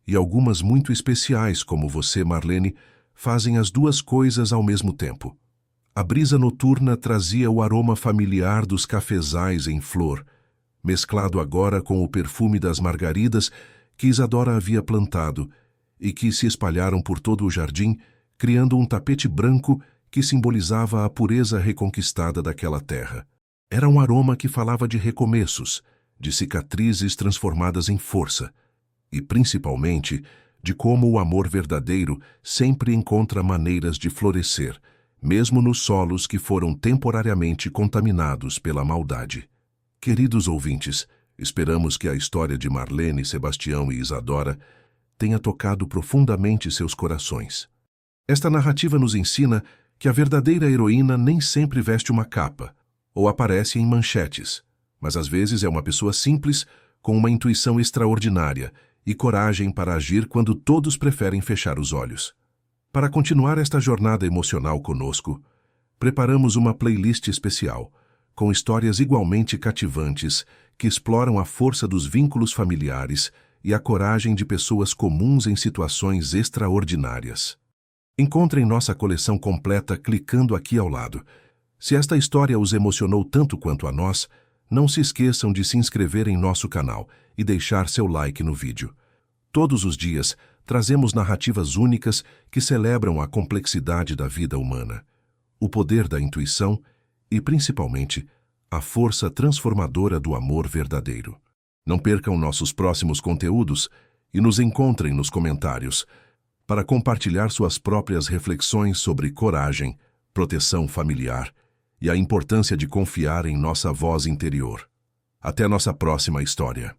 [SPEAKER 1] e algumas muito especiais, como você, Marlene, fazem as duas coisas ao mesmo tempo." A brisa noturna trazia o aroma familiar dos cafezais em flor, mesclado agora com o perfume das margaridas que Isadora havia plantado e que se espalharam por todo o jardim, criando um tapete branco que simbolizava a pureza reconquistada daquela terra. Era um aroma que falava de recomeços, de cicatrizes transformadas em força, e principalmente de como o amor verdadeiro sempre encontra maneiras de florescer, mesmo nos solos que foram temporariamente contaminados pela maldade. Queridos ouvintes, esperamos que a história de Marlene, Sebastião e Isadora tenha tocado profundamente seus corações. Esta narrativa nos ensina que a verdadeira heroína nem sempre veste uma capa ou aparece em manchetes, mas às vezes é uma pessoa simples com uma intuição extraordinária e coragem para agir quando todos preferem fechar os olhos. Para continuar esta jornada emocional conosco, preparamos uma playlist especial, com histórias igualmente cativantes que exploram a força dos vínculos familiares e a coragem de pessoas comuns em situações extraordinárias. Encontrem nossa coleção completa clicando aqui ao lado. Se esta história os emocionou tanto quanto a nós, não se esqueçam de se inscrever em nosso canal e deixar seu like no vídeo. Todos os dias, trazemos narrativas únicas que celebram a complexidade da vida humana, o poder da intuição e, principalmente, a força transformadora do amor verdadeiro. Não percam nossos próximos conteúdos e nos encontrem nos comentários para compartilhar suas próprias reflexões sobre coragem, proteção familiar e a importância de confiar em nossa voz interior. Até nossa próxima história.